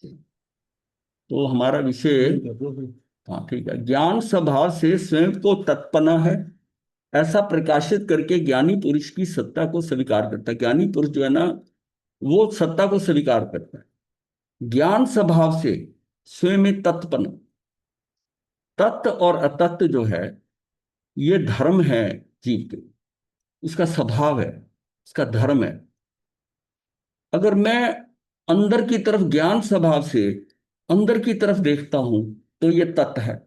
तो हमारा विषय, हाँ ठीक है, ज्ञान स्वभाव से स्वयं को तत्पना है, ऐसा प्रकाशित करके ज्ञानी पुरुष की सत्ता को स्वीकार करता है। ज्ञानी पुरुष जो है ना, वो सत्ता को स्वीकार करता है। ज्ञान स्वभाव से स्वयं में तत्पन, तत्व और अतत्व जो है, ये धर्म है जीव के, इसका स्वभाव है, इसका धर्म है। अगर मैं अंदर की तरफ ज्ञान स्वभाव से अंदर की तरफ देखता हूं तो ये तत्व है।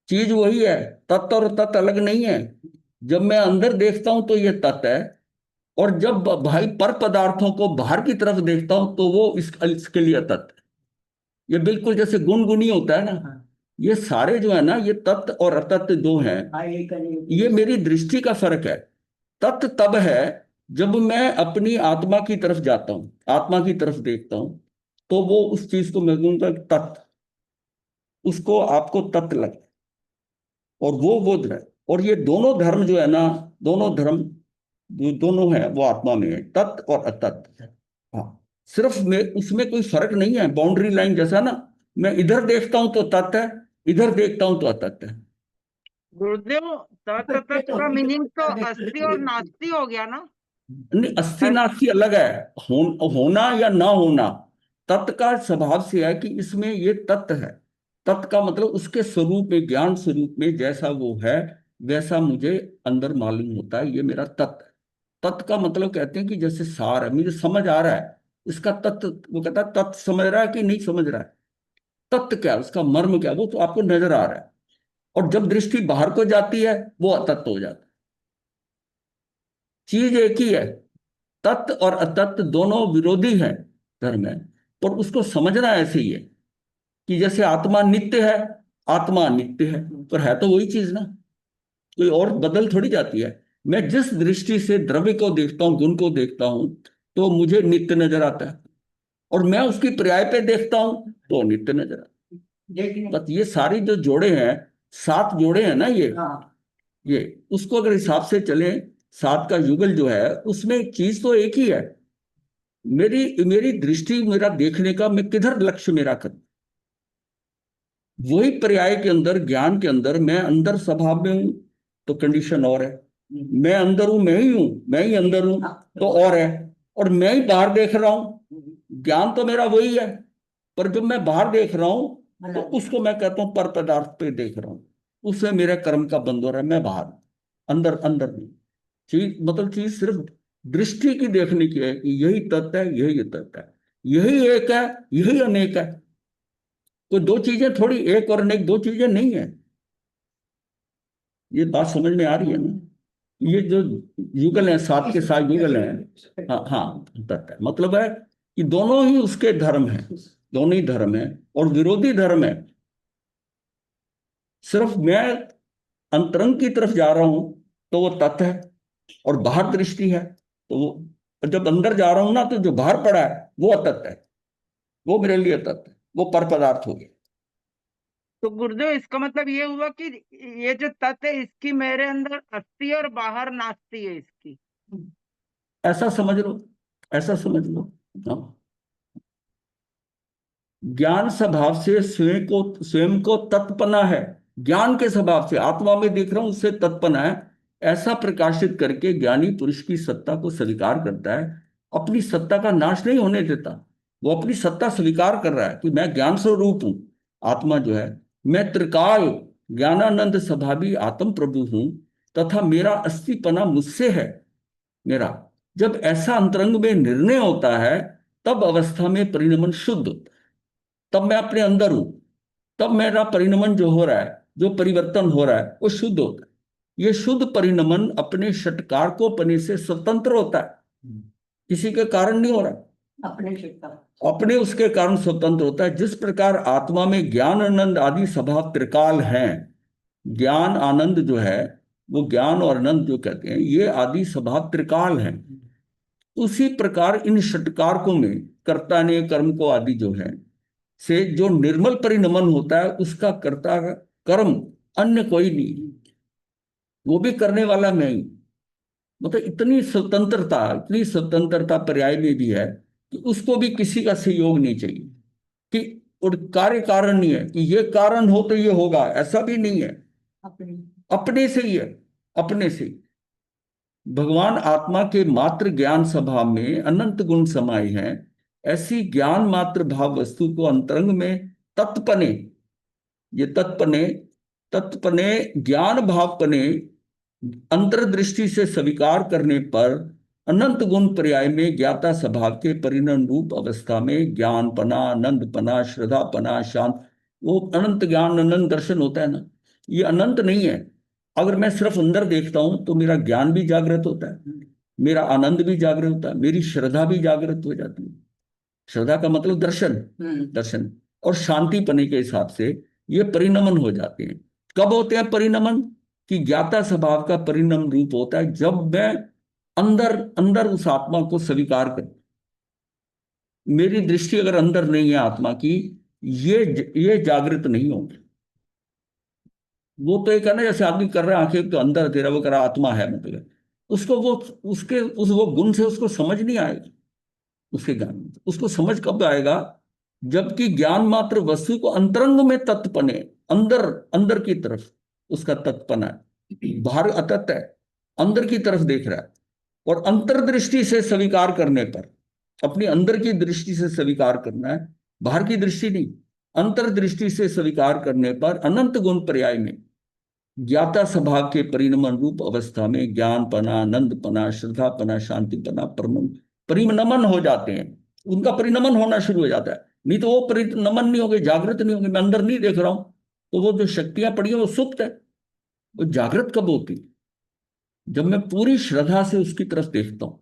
चीज वही है, तत्व और तत्व अलग नहीं है। जब मैं अंदर देखता हूं तो ये तत्व है, और जब भाई पर पदार्थों को बाहर की तरफ देखता हूं तो वो इसके लिए तत्व है। ये बिल्कुल जैसे गुनगुनी होता है ना, ये सारे जो है ना, ये तत्व और अतत्व दो हैं। ये मेरी दृष्टि का फर्क है। तत्व तब है जब मैं अपनी आत्मा की तरफ जाता हूं, आत्मा की तरफ देखता हूं, तो वो उस चीज को मैं कहूंगा तत्व, उसको आपको तत्व लगे, और वो बोध है। और ये दोनों धर्म जो है ना, दोनों धर्म जो दोनों है वो आत्मा में है, तत्व और अतत्व। हाँ, सिर्फ में उसमें कोई फर्क नहीं है, बाउंड्री लाइन जैसा ना, मैं इधर देखता हूं तो तत्व है, इधर देखता हूं तो अतत्व है। गुरुदेव, तत् तत् का मीनिंग तो अस्थि और नास्ति हो गया ना। नहीं, अस्थि अस- नास्ति अलग है। होना या ना होना तत्व का स्वभाव से है कि इसमें ये तत्व है। तत्व का मतलब उसके स्वरूप में, ज्ञान स्वरूप में जैसा वो है वैसा मुझे अंदर मालूम होता है, ये मेरा तत्व है। तत्व का मतलब कहते हैं कि जैसे सार है, मुझे समझ आ रहा है इसका तत्व। वो कहता है तत्व समझ रहा है कि नहीं समझ रहा है, तत्व क्या है, उसका मर्म क्या है, वो तो आपको नजर आ रहा है। और जब दृष्टि बाहर को जाती है वो अतत्व हो जाता है। चीज एक ही है, तत्व और अतत्व दोनों विरोधी हैं धर्म में। पर उसको समझना ऐसे ही है कि जैसे आत्मा नित्य है, आत्मा नित्य है, पर है तो वही चीज ना, कोई और बदल थोड़ी जाती है। मैं जिस दृष्टि से द्रव्य को देखता हूँ, गुण को देखता हूं, तो मुझे नित्य नजर आता है, और मैं उसकी पर्याय पे देखता हूं तो नित्य नजर आता है। बस ये सारी जो जोड़े हैं, 7 जोड़े हैं ना ये उसको अगर हिसाब से चले, 7 का युगल जो है उसमें चीज तो एक ही है। मेरी मेरी दृष्टि, मेरा देखने का, मैं किधर लक्ष्य मेरा कर, वही पर्याय के अंदर, ज्ञान के अंदर मैं अंदर स्वभाव में हूं तो कंडीशन और है। मैं अंदर हूं, मैं ही हूं, मैं ही अंदर हूं तो और है। और मैं ही बाहर देख रहा हूं, ज्ञान तो मेरा वही है, पर जब मैं बाहर देख रहा हूं तो उसको मैं कहता हूं पर पदार्थ पे देख रहा हूं, उससे मेरे कर्म का बंद हो रहा है, मैं बाहर, अंदर अंदर नहीं। चीज मतलब चीज सिर्फ दृष्टि की देखने की है कि यही तत्व है, यही तत्व है, यही एक है, यही अनेक है। कोई दो चीजें थोड़ी, एक और अनेक दो चीजें नहीं है। ये बात समझ में आ रही है ना? ये जो युगल है, 7 के 7 युगल हैं। हाँ हाँ, तत्व है मतलब है कि दोनों ही उसके धर्म हैं, दोनों ही धर्म है और विरोधी धर्म है। सिर्फ मैं अंतरंग की तरफ जा रहा हूं तो वो तत्व है, और बाहर दृष्टि है तो वो, और जब अंदर जा रहा हूं ना तो जो बाहर पड़ा है वो अतत्व है, वो मेरे लिए तत्व है, वो पर पदार्थ हो गया। तो गुरुदेव, इसका मतलब ये हुआ कि ये जो तत् है इसकी मेरे अंदर अस्थि और बाहर नास्ति है इसकी। ऐसा समझ लो, ऐसा समझ लो। हाँ, ज्ञान स्वभाव से स्वयं को तत्पना है। ज्ञान के स्वभाव से आत्मा में देख रहा हूं, उससे तत्पना है, ऐसा प्रकाशित करके ज्ञानी पुरुष की सत्ता को स्वीकार करता है। अपनी सत्ता का नाश नहीं होने देता, वो अपनी सत्ता स्वीकार कर रहा है कि मैं ज्ञान स्वरूप हूं, आत्मा जो है, मैं त्रिकाल ज्ञानानंद स्वभावी आत्म प्रभु हूं, तथा मेरा अस्तिपना मुझसे है, मेरा। जब ऐसा अंतरंग में निर्णय होता है, तब अवस्था में परिणमन शुद्ध होता है। तब मैं अपने अंदर हूं, तब मेरा परिणमन जो हो रहा है, जो परिवर्तन हो रहा है वो शुद्ध होता है। ये शुद्ध परिणमन अपने षटकारकोपने से स्वतंत्र होता है, किसी के कारण नहीं हो रहा, अपने उसके कारण स्वतंत्र होता है। जिस प्रकार आत्मा में ज्ञान आनंद आदि स्वभाव त्रिकाल हैं, ज्ञान आनंद जो है, वो ज्ञान और आनंद जो कहते हैं, ये आदि स्वभाव त्रिकाल हैं। उसी प्रकार इन षटकारकों में कर्ता ने कर्म को आदि जो है से जो निर्मल परिणमन होता है, उसका कर्ता का कर्म अन्य कोई नहीं, वो भी करने वाला मैं ही। मतलब इतनी स्वतंत्रता पर्याय में भी है कि उसको भी किसी का सहयोग नहीं चाहिए, कि और कार्य कारण नहीं है कि ये कारण हो तो ये होगा, ऐसा भी नहीं है। अपनी। अपने से ही है, अपने से ही। भगवान आत्मा के मात्र ज्ञान स्वभाव में अनंत गुण समाये हैं। ऐसी ज्ञान मात्र भाव वस्तु को अंतरंग में तत्पने, ये तत्पने, तत्पने ज्ञान भावपने अंतर्दृष्टि से स्वीकार करने पर अनंत गुण पर्याय में ज्ञाता स्वभाव के परिणाम रूप अवस्था में ज्ञानपना, आनंदपना, श्रद्धापना, शांत, वो अनंत ज्ञान अनंत दर्शन होता है ना, ये अनंत नहीं है। अगर मैं सिर्फ अंदर देखता हूं तो मेरा ज्ञान भी जागृत होता है, मेरा आनंद भी जागृत होता है, मेरी श्रद्धा भी जागृत हो जाती है। श्रद्धा का मतलब दर्शन, दर्शन और शांति पने के हिसाब से ये परिणमन हो जाते हैं। कब होते हैं परिणमन? कि ज्ञाता स्वभाव का परिणम रूप होता है जब मैं अंदर अंदर उस आत्मा को स्वीकार कर, मेरी दृष्टि अगर अंदर नहीं है आत्मा की, ये जागृत नहीं होंगे। वो तो एक है ना, जैसे आदमी कर रहा है आंखें तो अंदर दे रहा, वो कर रहा आत्मा है मतलब, उसको वो उसके उस वो गुण से उसको समझ नहीं आएगी। उसके ज्ञान में उसको समझ कब आएगा? जबकि ज्ञान मात्र वस्तु को अंतरंग में तत्पने, अंदर अंदर की तरफ उसका तत्पना है, बाहर अतत है, अंदर की तरफ देख रहा है। और अंतर्दृष्टि से स्वीकार करने पर, अपनी अंदर की दृष्टि से स्वीकार करना है, बाहर की दृष्टि नहीं, अंतर्दृष्टि से स्वीकार करने पर अनंत गुण पर्याय में ज्ञाता स्वभाव के परिणमन रूप अवस्था में ज्ञानपना, आनंदपना, श्रद्धापना, शांतिपना परिणमन हो जाते हैं। उनका परिणमन होना शुरू हो जाता है। नहीं तो वो परिणमन नहीं होंगे, जागृत नहीं होंगे। मैं अंदर नहीं देख रहा हूं तो वो जो शक्तियां पड़ी है वो सुप्त है। वो जागृत कब होती? जब मैं पूरी श्रद्धा से उसकी तरफ देखता हूं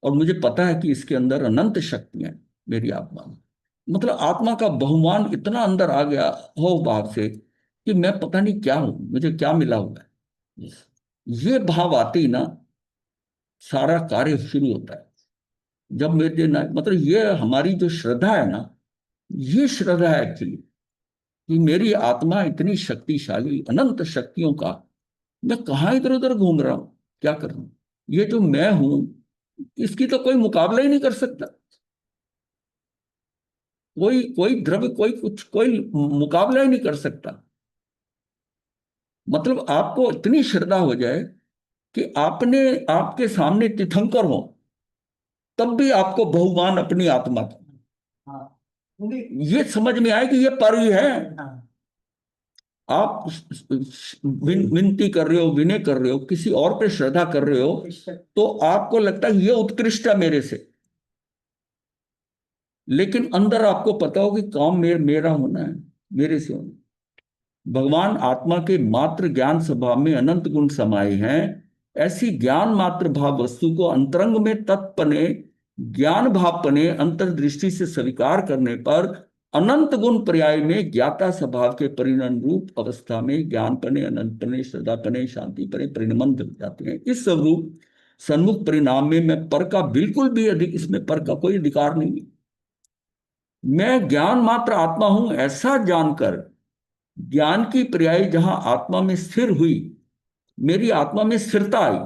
और मुझे पता है कि इसके अंदर अनंत शक्तियां हैं मेरी आत्मा में। मतलब आत्मा का बहुमान इतना अंदर आ गया हो भाव से कि मैं पता नहीं क्या हूं, मुझे क्या मिला हुआ है। ये भाव आते ही ना सारा कार्य शुरू होता है। जब मेरे ना मतलब ये हमारी जो श्रद्धा है ना, ये श्रद्धा है एक्चुअली कि मेरी आत्मा इतनी शक्तिशाली, अनंत शक्तियों का, मैं कहाँ इधर उधर घूम रहा हूं, क्या कर रहा हूं। ये जो मैं हूं इसकी तो कोई मुकाबला ही नहीं कर सकता। कोई कोई द्रव्य, कोई कुछ, कोई मुकाबला ही नहीं कर सकता। मतलब आपको इतनी श्रद्धा हो जाए कि आपने आपके सामने तीर्थंकर हो तब भी आपको बहुमान अपनी आत्मा का, हाँ। ये समझ में आए कि ये पर ही है। हाँ। आप विनती कर रहे हो, विनय कर रहे हो, किसी और पे श्रद्धा कर रहे हो तो आपको लगता है ये उत्कृष्ट है मेरे से, लेकिन अंदर आपको पता हो कि काम मेरा होना है, मेरे से होना। भगवान आत्मा के मात्र ज्ञान स्वभाव में अनंत गुण समाये हैं। ऐसी ज्ञान मात्र भाव वस्तु को अंतरंग में तत्पने ज्ञान भावपने अंतर्दृष्टि से स्वीकार करने पर अनंत गुण पर्याय में ज्ञाता स्वभाव के परिणाम रूप अवस्था में ज्ञानपने, अनंतपने, श्रद्धापने, शांतिपने परिणमन हो जाते हैं। इस स्वरूप सन्मुख परिणाम में मैं पर का बिल्कुल भी अधिक, इसमें पर का कोई अधिकार नहीं है। मैं ज्ञान मात्र आत्मा हूं ऐसा जानकर ज्ञान की पर्याय जहां आत्मा में स्थिर हुई, मेरी आत्मा में स्थिरता आई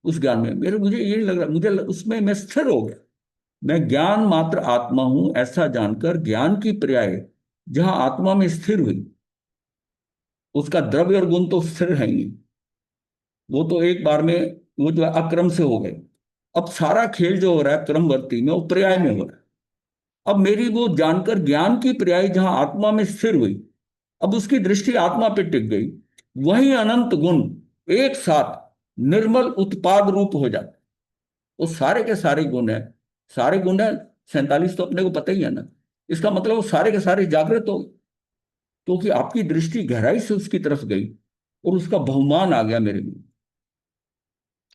उस ज्ञान में, मेरे मुझे ये नहीं लग रहा, उसमें मैं स्थिर हो गया। मैं ज्ञान मात्र आत्मा हूं ऐसा जानकर ज्ञान की पर्याय जहां आत्मा में स्थिर हुई, उसका द्रव्य और गुण तो स्थिर है ही, वो तो एक बार में वो जो है अक्रम से हो गए। अब सारा खेल जो हो रहा है क्रमवर्ती में, वो पर्याय में हो रहा है। अब मेरी वो जानकर ज्ञान की पर्याय जहां आत्मा में स्थिर हुई, अब उसकी दृष्टि आत्मा पे टिक गई, वही अनंत गुण एक साथ निर्मल उत्पाद रूप हो जाते। वो सारे के सारे गुण है, सारे गुण है 47 तो अपने को पता ही है ना। इसका मतलब वो सारे के सारे जागृत हो गए, क्योंकि आपकी दृष्टि गहराई से उसकी तरफ गई और उसका बहुमान आ गया मेरे में।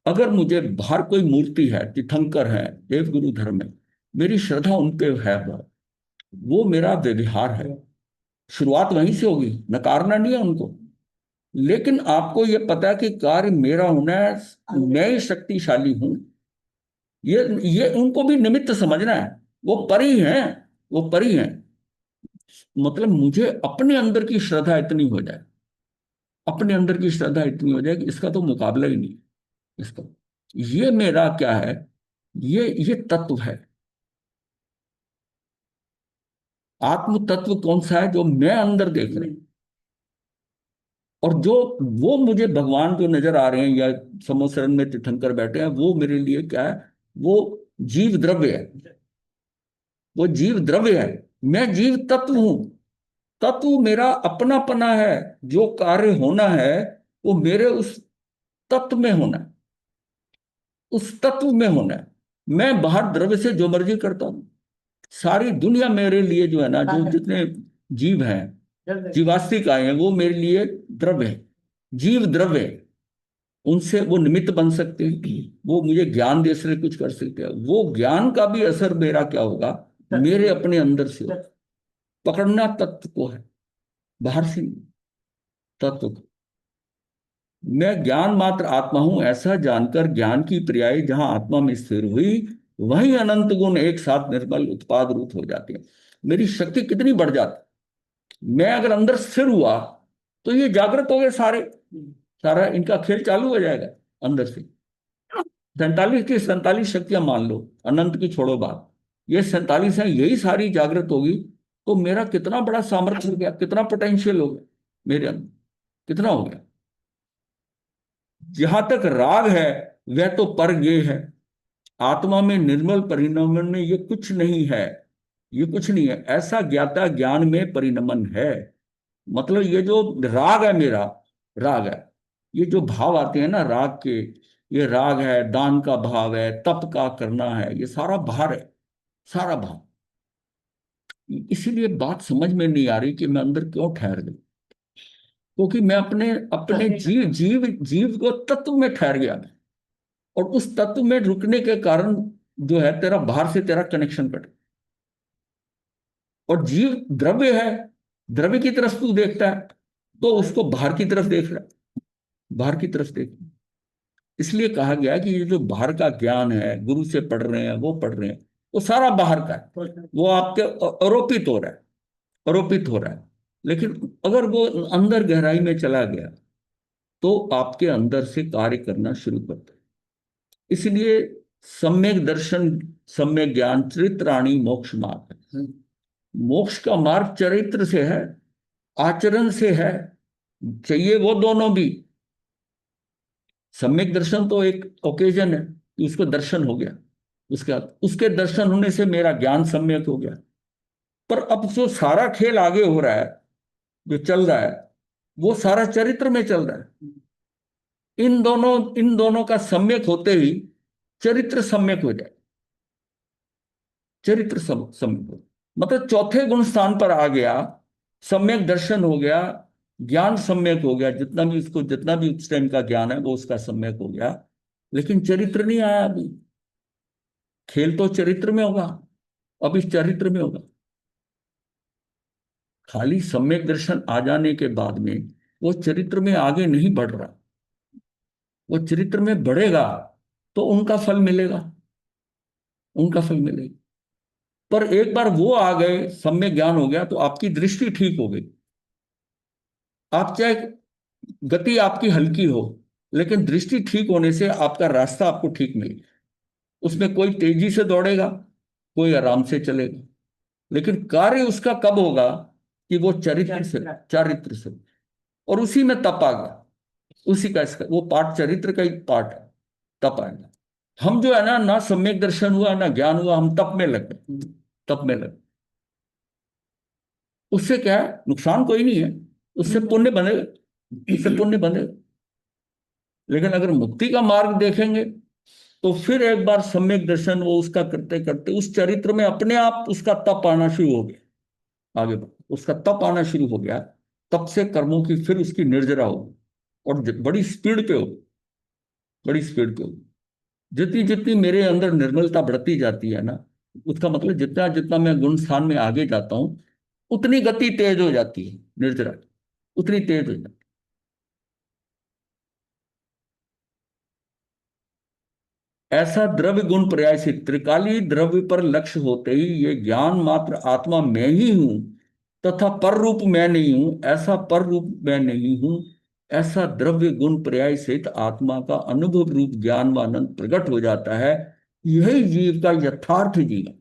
अगर मुझे बाहर कोई मूर्ति है, तीर्थंकर है, देवगुरु धर्म है, मेरी श्रद्धा उन पे है, वो मेरा व्यवहार है। शुरुआत वहीं से होगी, नकारना नहीं है उनको, लेकिन आपको यह पता है कि कार्य मेरा होना है, मैं ही शक्तिशाली हूं। ये उनको भी निमित्त समझना है। वो परी हैं, वो परी हैं। मतलब मुझे अपने अंदर की श्रद्धा इतनी हो जाए, अपने अंदर की श्रद्धा इतनी हो जाए कि इसका तो मुकाबला ही नहीं। इसका ये मेरा क्या है, ये तत्व है। आत्म तत्व कौन सा है? जो मैं अंदर देख रहा हूं, और जो वो मुझे भगवान जो नजर आ रहे हैं या समोसरण में तीर्थंकर बैठे हैं, वो मेरे लिए क्या है? वो जीव द्रव्य है। वो जीव द्रव्य है, मैं जीव तत्व हूं। तत्व मेरा अपनापना है। जो कार्य होना है वो मेरे उस तत्व में होना है, उस तत्व में होना है। मैं बाहर द्रव्य से जो मर्जी करता हूं। सारी दुनिया मेरे लिए जो है ना, जो जितने जीव हैं, जीवास्तिक आए हैं, वो मेरे लिए द्रव्य है, जीव द्रव्य है। उनसे वो निमित्त बन सकते हैं, वो मुझे ज्ञान दे सकते, कुछ कर सकते हैं। वो ज्ञान का भी असर मेरा क्या होगा? मेरे अपने अंदर से होगा। पकड़ना तत्व को है, बाहर से नहीं, तत्व को। मैं ज्ञान मात्र आत्मा हूं, ऐसा जानकर ज्ञान की पर्याय जहां आत्मा में स्थिर हुई, वहीं अनंत गुण एक साथ निर्मल उत्पाद रूप हो जाते हैं। मेरी शक्ति कितनी बढ़ जाती। मैं अगर अंदर स्थिर हुआ तो ये जागृत हो गए सारे, सारा इनका खेल चालू हो जाएगा अंदर से। 47 की 47 शक्तियां मान लो, अनंत की छोड़ो बात, ये 47 है, यही सारी जागृत होगी, तो मेरा कितना बड़ा सामर्थ्य हो गया, कितना पोटेंशियल हो गया मेरे अंदर, कितना हो गया। जहां तक राग है वह तो पर ये है, आत्मा में निर्मल परिणमन में ये कुछ नहीं है। ये कुछ नहीं है, ऐसा ज्ञाता ज्ञान में परिणमन है। मतलब ये जो राग है मेरा, राग है, ये जो भाव आते हैं ना राग के, ये राग है, दान का भाव है, तप का करना है, ये सारा भार है, सारा भाव। इसीलिए बात समझ में नहीं आ रही कि मैं अंदर क्यों ठहर गई। क्योंकि मैं अपने अपने जीव जीव जीव को तत्व में ठहर गया मैं। और उस तत्व में रुकने के कारण जो है, तेरा बाहर से तेरा कनेक्शन कट। और जीव द्रव्य है, द्रव्य की तरफ तू देखता है, तो उसको बाहर की तरफ देख रहा है, बाहर की तरफ देख। इसलिए कहा गया कि ये जो बाहर का ज्ञान है, गुरु से पढ़ रहे हैं, वो पढ़ रहे हैं, वो सारा बाहर का है, वो आपके आरोपित हो रहा है, आरोपित हो रहा है। लेकिन अगर वो अंदर गहराई में चला गया तो आपके अंदर से कार्य करना शुरू करता है। इसलिए सम्यक दर्शन, सम्यक ज्ञान चरित्राणी मोक्ष मार्ग है। मोक्ष का मार्ग चरित्र से है, आचरण से है। चाहिए वो दोनों भी। सम्यक दर्शन तो एक ओकेजन है कि उसको दर्शन हो गया, उसके बाद उसके दर्शन होने से मेरा ज्ञान सम्यक हो गया। पर अब जो सारा खेल आगे हो रहा है, जो चल रहा है, वो सारा चरित्र में चल रहा है। इन दोनों का सम्यक होते ही चरित्र सम्यक हो जाए। चरित्र सम्यक हो, मतलब चौथे गुण स्थान पर आ गया। सम्यक दर्शन हो गया, ज्ञान सम्यक हो गया, जितना भी उसको, जितना भी उस टाइम का ज्ञान है वो उसका सम्यक हो गया। लेकिन चरित्र नहीं आया अभी। खेल तो चरित्र में होगा, अब इस चरित्र में होगा। खाली सम्यक दर्शन आ जाने के बाद में वो चरित्र में आगे नहीं बढ़ रहा। वो चरित्र में बढ़ेगा तो उनका फल मिलेगा, उनका फल मिलेगा। पर एक बार वो आ गए, सम्यक ज्ञान हो गया, तो आपकी दृष्टि ठीक हो गई। आप चाहे गति आपकी हल्की हो, लेकिन दृष्टि ठीक होने से आपका रास्ता आपको ठीक मिलेगा। उसमें कोई तेजी से दौड़ेगा, कोई आराम से चलेगा। लेकिन कार्य उसका कब होगा? कि वो चरित्र से, चारित्र से। और उसी में तप आ गया, उसी का इसका वो पार्ट, चरित्र का ही पार्ट है, तप आएगा। हम जो है ना, ना सम्यक दर्शन हुआ ना ज्ञान हुआ, हम तप में लग गए, तप में लग गए। उससे क्या है? नुकसान कोई नहीं है, उससे पुण्य बनेगा, उससे पुण्य बनेगा। लेकिन अगर मुक्ति का मार्ग देखेंगे तो फिर एक बार सम्यक दर्शन वो उसका करते करते उस चरित्र में अपने आप उसका तप आना शुरू हो गया। आगे उसका तप आना शुरू हो गया। तब से कर्मों की फिर उसकी निर्जरा होगी, और बड़ी स्पीड पे होगी, बड़ी स्पीड पे होगी। जितनी जितनी मेरे अंदर निर्मलता बढ़ती जाती है ना, उसका मतलब जितना जितना मैं गुण स्थान में आगे जाता हूं, उतनी गति तेज हो जाती है निर्जरा, उतनी तेज हो जाती है। ऐसा द्रव्य गुण पर्याय से त्रिकाली द्रव्य पर लक्ष्य होते ही ये ज्ञान मात्र आत्मा मैं ही हूं, तथा पर रूप मैं नहीं हूं, ऐसा पर रूप मैं नहीं हूं, ऐसा द्रव्य गुण पर्याय सहित आत्मा का अनुभव रूप ज्ञान व आनंद प्रकट हो जाता है। यही जीव का यथार्थ जीवन।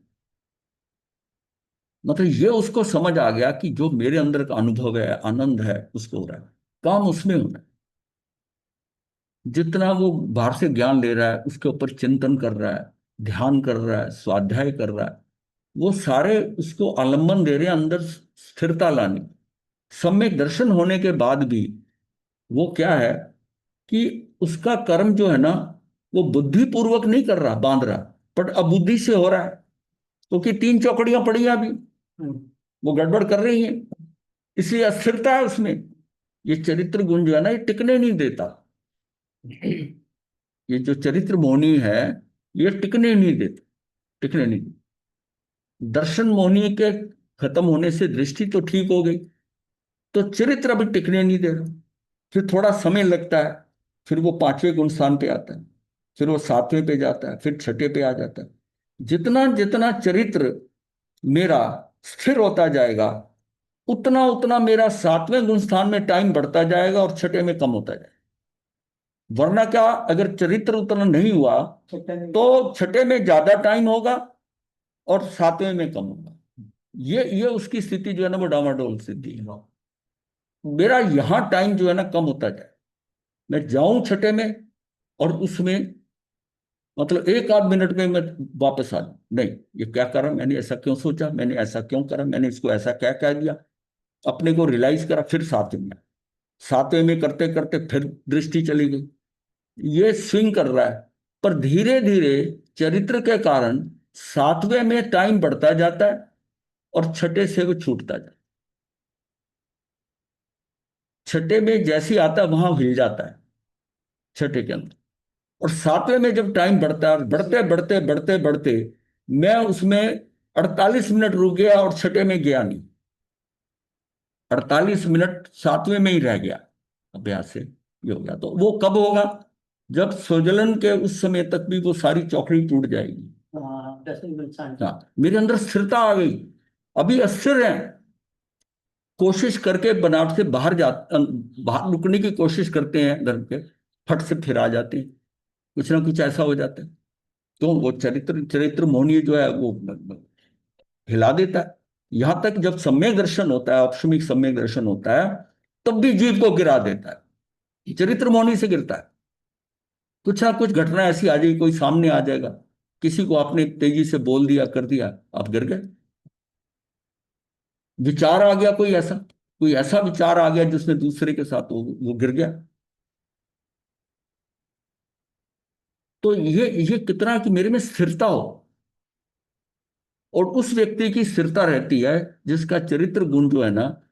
मतलब ये उसको समझ आ गया कि जो मेरे अंदर का अनुभव है, आनंद है, उसको हो रहा है, काम उसमें हो रहा है। जितना वो बाहर से ज्ञान ले रहा है, उसके ऊपर चिंतन कर रहा है, ध्यान कर रहा है, स्वाध्याय कर रहा है, वो सारे उसको आलम्बन दे रहे हैं अंदर स्थिरता लाने। सम्यक दर्शन होने के बाद भी वो क्या है कि उसका कर्म जो है ना, वो बुद्धि पूर्वक नहीं कर रहा, बांध रहा, पर अबुद्धि से हो रहा है, क्योंकि तीन चौकड़ियां पड़ी हैं अभी, वो गड़बड़ कर रही हैं, इसलिए अस्थिरता है उसमें। ये चरित्र गुण जो है ना, ये टिकने नहीं देता। ये जो चरित्र मोहनी है, ये टिकने नहीं देता, टिकने नहीं। दर्शन मोहनी के खत्म होने से दृष्टि तो ठीक हो गई, तो चरित्र अभी टिकने नहीं दे रहा। फिर थोड़ा समय लगता है, फिर वो पांचवें गुण स्थान पे आता है, फिर वो सातवें पे जाता है, फिर छठे पे आ जाता है। जितना जितना चरित्र मेरा स्थिर होता जाएगा, उतना उतना मेरा सातवें गुण स्थान में टाइम बढ़ता जाएगा और छठे में कम होता जाएगा। वरना क्या, अगर चरित्र उतना नहीं हुआ तो छठे में ज्यादा टाइम होगा और सातवें में कम होगा। ये उसकी स्थिति जो है ना, वो डामाडोल स्थिति है। मेरा यहां टाइम जो है ना कम होता जाए, मैं जाऊं छठे में, और उसमें मतलब एक आध मिनट में मैं वापस आ जाऊं, नहीं ये क्या करा मैंने, ऐसा क्यों सोचा, मैंने ऐसा क्यों करा, मैंने इसको ऐसा क्या कह दिया, अपने को रियलाइज करा, फिर सातवें में। सातवें में करते करते फिर दृष्टि चली गई। ये स्विंग कर रहा है, पर धीरे धीरे चरित्र के कारण सातवें में टाइम बढ़ता जाता है और छठे से वो छूटता जाता है। छठे में जैसे ही आता है वहां हिल जाता है, छठे के अंदर। और सातवें में जब टाइम बढ़ता है, बढ़ते बढ़ते बढ़ते बढ़ते, मैं उसमें 48 मिनट रुक गया और छठे में गया नहीं। 48 मिनट सातवें में ही रह गया, अभ्यास से ये हो गया। तो वो कब होगा, जब स्वजलन के उस समय तक भी वो सारी चौकड़ी टूट जाएगी। हाँ, मेरे अंदर स्थिरता आ गई। अभी अस्थिर है, कोशिश करके बनावट से बाहर रुकने की कोशिश करते हैं घर के, फट से फिर आ जाते हैं, कुछ ना कुछ ऐसा हो जाता है। तो वो चरित्र चरित्र मोहनीय जो है वो हिला देता है। यहां तक जब सम्यक दर्शन होता है, औपशमिक सम्यक दर्शन होता है, तब भी जीव को गिरा देता है, चरित्र मोहनी से गिरता है। कुछ ना कुछ घटना ऐसी आ जाएगी, कोई सामने आ जाएगा, किसी को आपने तेजी से बोल दिया, कर दिया, आप गिर गए। विचार आ गया, कोई ऐसा विचार आ गया जिसने दूसरे के साथ वो गिर गया। तो ये कितना कि मेरे में स्थिरता हो, और उस व्यक्ति की स्थिरता रहती है जिसका चरित्र गुण जो है ना,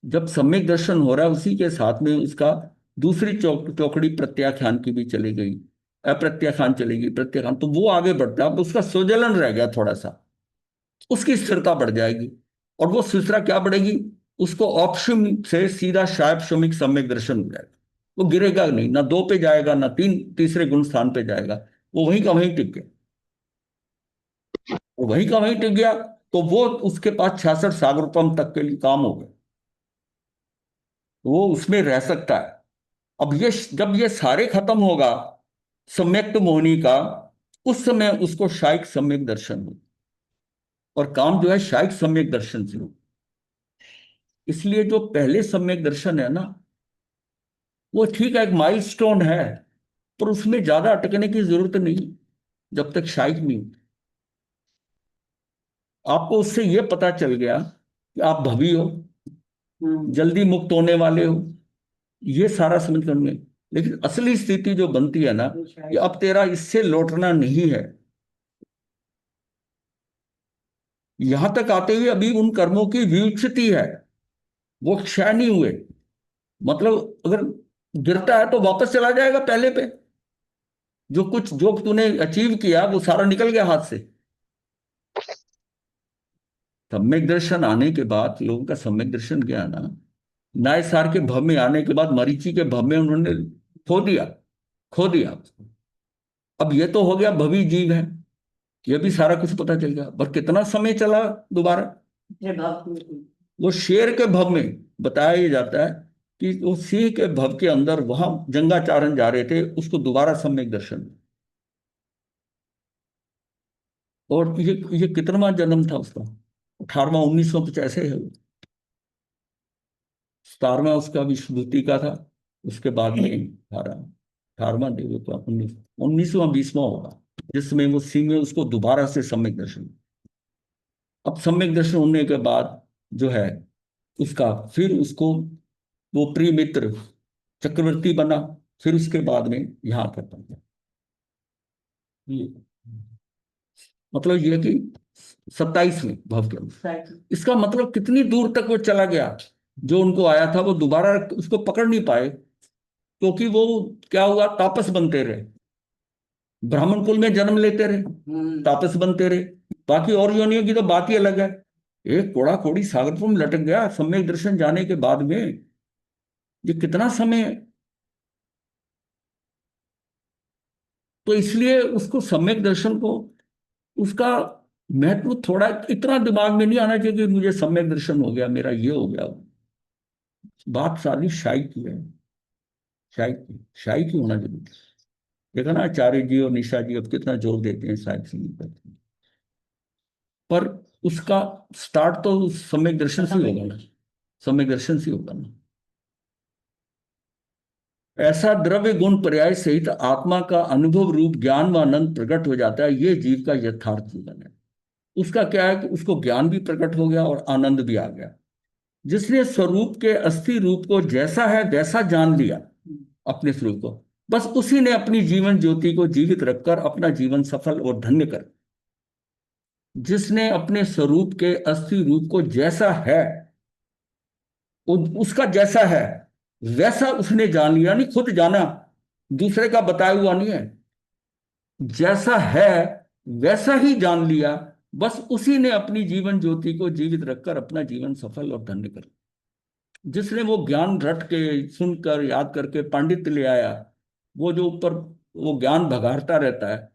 जब सम्यक दर्शन हो रहा है उसी के साथ में उसका दूसरी चौकड़ी प्रत्याख्यान की भी चली गई, अप्रत्याख्यान चलेगी, प्रत्याख्यान, तो वो आगे बढ़ता है। अब उसका स्वजलन रह गया थोड़ा सा, उसकी स्थिरता बढ़ जाएगी। और वो स्थिरता क्या बढ़ेगी, उसको ऑप्शन से सीधा शायब शमिक सम्यक दर्शन हो जाएगा। वो गिरेगा नहीं, ना दो पे जाएगा, ना तीसरे गुण स्थान पे जाएगा, वो वहीं का वहीं टिक गया। वो वहीं का वहीं टिक गया, तो वो उसके पास 66 सागरोपम तक के लिए काम हो गया, वो उसमें रह सकता है। अब ये जब ये सारे खत्म होगा सम्यक्त मोहिनी का, उस समय उसको शायक सम्यक दर्शन हो, और काम जो है शायक सम्यक दर्शन से हो। इसलिए जो पहले सम्यक दर्शन है ना, वो ठीक है, एक माइलस्टोन है, पर उसमें ज्यादा अटकने की जरूरत नहीं जब तक शायक नहीं हो। आपको उससे यह पता चल गया कि आप भवी हो, जल्दी मुक्त होने वाले हो, ये सारा समझ कर में। लेकिन असली स्थिति जो बनती है ना, कि अब तेरा इससे लौटना नहीं है। यहां तक आते हुए अभी उन कर्मों की वियुत्पत्ति है, वो क्षय नहीं हुए। मतलब अगर गिरता है तो वापस चला जाएगा पहले पे, जो तूने अचीव किया वो सारा निकल गया हाथ से। सम्यक दर्शन आने के बाद, लोगों का सम्यक दर्शन गया ना, नाय सार के भव में आने के बाद मरीचि के भव में उन्होंने खो दिया, खो दिया। अब ये तो हो गया भवी जीव है, ये भी सारा कुछ पता चल गया, पर कितना समय चला दोबारा। वो शेर के भव में बताया ही जाता है कि वो सिंह के भव के अंदर वहां जंगाचारण जा रहे थे, उसको दोबारा सम्यक दर्शन हुआ। और ये कितनवां जन्म था उसका, 18वां 19वां कुछ ऐसे है। 17वां उसका विश्वभूति का था। उसके बाद में 18वां देव का 19वां 20वां होगा, जिसमें वो सी में उसको दोबारा से सम्यक दर्शन। अब सम्यक दर्शन होने के बाद जो है उसका, फिर उसको वो प्रिय मित्र चक्रवर्ती बना। फिर उसके बाद में यहाँ पर बन ये, मतलब ये कि 27 में भव के अनुसार। इसका मतलब कितनी दूर तक वो चला गया। जो उनको आया था वो दोबारा उसको पकड़ नहीं पाए, क्योंकि वो क्या हुआ, तापस बनते रहे, ब्राह्मण कुल में जन्म लेते रहे, तापस बनते रहे। बाकी और योनियों की तो बात ही अलग है। एक कोड़ा कोड़ी सागरपुर में लटक गया सम्यक दर्शन जाने के बाद में। ये कितना समय। तो इसलिए उसको सम्यक दर्शन को, उसका महत्व थोड़ा इतना दिमाग में नहीं आना चाहिए कि मुझे सम्यक दर्शन हो गया, मेरा ये हो गया। बात सारी शाही की है। शाही की होना जरूरी है। देखा ना आचार्य जी और निशा जी अब कितना जोर देते हैं शाही संगीत पर। पर उसका स्टार्ट तो सम्यक दर्शन से ही होगा ना। सम्यक दर्शन से ही होगा ना। ऐसा द्रव्य गुण पर्याय सहित आत्मा का अनुभव रूप ज्ञान व आनंद प्रकट हो जाता है, ये जीव का यथार्थ जीवन है। उसका क्या है कि उसको ज्ञान भी प्रकट हो गया और आनंद भी आ गया। जिसने स्वरूप के अस्थि रूप को जैसा है वैसा जान लिया, अपने स्वरूप को, बस उसी ने अपनी जीवन ज्योति को जीवित रखकर अपना जीवन सफल और धन्य कर। जिसने अपने स्वरूप के अस्थि रूप को जैसा है, उसका जैसा है वैसा उसने जान लिया, नहीं खुद जाना, दूसरे का बताया हुआ नहीं है। जैसा है वैसा ही जान लिया, बस उसी ने अपनी जीवन ज्योति को जीवित रखकर अपना जीवन सफल और धन्य कर। जिसने वो ज्ञान रट के सुनकर याद करके पांडित्य ले आया, वो जो ऊपर वो ज्ञान भगाड़ता रहता है,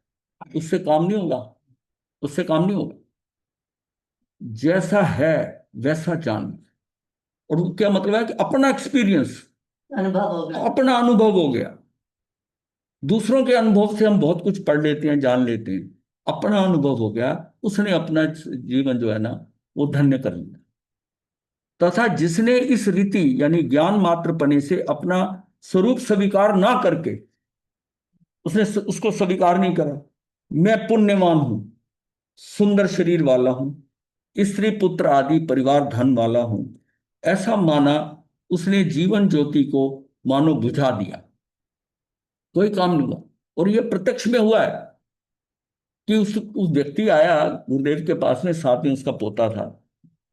उससे काम नहीं होगा। उससे काम नहीं होगा। जैसा है वैसा जान। और वो क्या मतलब है कि अपना एक्सपीरियंस, अनुभव हो गया, अपना अनुभव हो गया। दूसरों के अनुभव से हम बहुत कुछ पढ़ लेते हैं, जान लेते हैं। अपना अनुभव हो गया, उसने अपना जीवन जो है ना वो धन्य कर लिया। तथा जिसने इस रीति यानी ज्ञान मात्र पने से अपना स्वरूप स्वीकार ना करके, उसने उसको स्वीकार नहीं करा, मैं पुण्यवान हूं, सुंदर शरीर वाला हूं, स्त्री पुत्र आदि परिवार धन वाला हूं, ऐसा माना, उसने जीवन ज्योति को मानो बुझा दिया। कोई काम नहीं हुआ। और ये प्रत्यक्ष में हुआ है कि उस व्यक्ति आया गुरुदेव के पास में, साथ में उसका पोता था।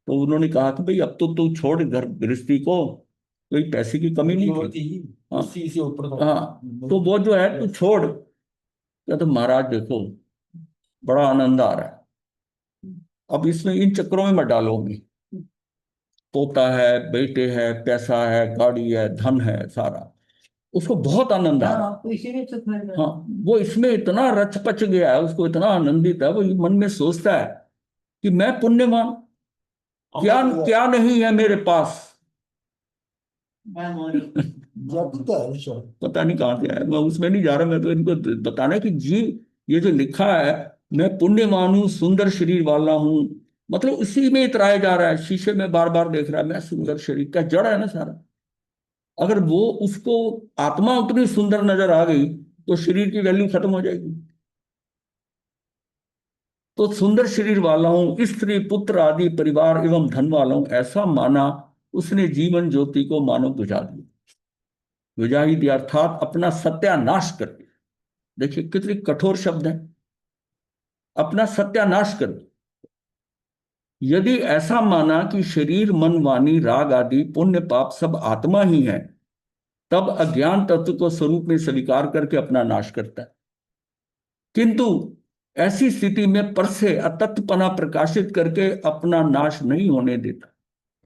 तो उन्होंने कहा कि भाई अब तो तू छोड़ घर गृहस्थी को, कोई पैसे की कमी नहीं थी। हाँ हाँ, तो वो जो है तू छोड़। क्या तो महाराज देखो बड़ा आनंद आ रहा है, अब इसमें इन चक्करों में मत डालो हमें। पोता है, बेटे है, पैसा है, गाड़ी है, धन है, सारा उसको बहुत आनंद आ रहा है। हाँ, वो इसमें इतना रच पच गया है, उसको इतना आनंदित है, वो मन में सोचता है कि मैं पुण्यवान, क्या क्या नहीं है मेरे पास। पता नहीं कहाँ से आया, मैं उसमें नहीं जा रहा। मैं तो इनको बताना है कि जी ये जो लिखा है, मैं पुण्यवान हूं, सुंदर शरीर वाला हूं, मतलब उसी में इतराया जा रहा है। शीशे में बार बार देख रहा है, मैं सुंदर शरीर का जड़ है ना सारा। अगर वो उसको आत्मा उतनी सुंदर नजर आ गई तो शरीर की वैल्यू खत्म हो जाएगी। तो सुंदर शरीर वाला हूं, स्त्री पुत्र आदि परिवार एवं धन वाला हूं, ऐसा माना, उसने जीवन ज्योति को मानो बुझा दिया। बुझा ही दिया अर्थात अपना सत्यानाश कर दिया। देखिए कितनी कठोर शब्द है, अपना सत्यानाश कर दिया। यदि ऐसा माना कि शरीर मन वाणी राग आदि पुण्य पाप सब आत्मा ही है, तब अज्ञान तत्व को स्वरूप में स्वीकार करके अपना नाश करता है। किंतु ऐसी स्थिति में पर से अतत्वपना प्रकाशित करके अपना नाश नहीं होने देता।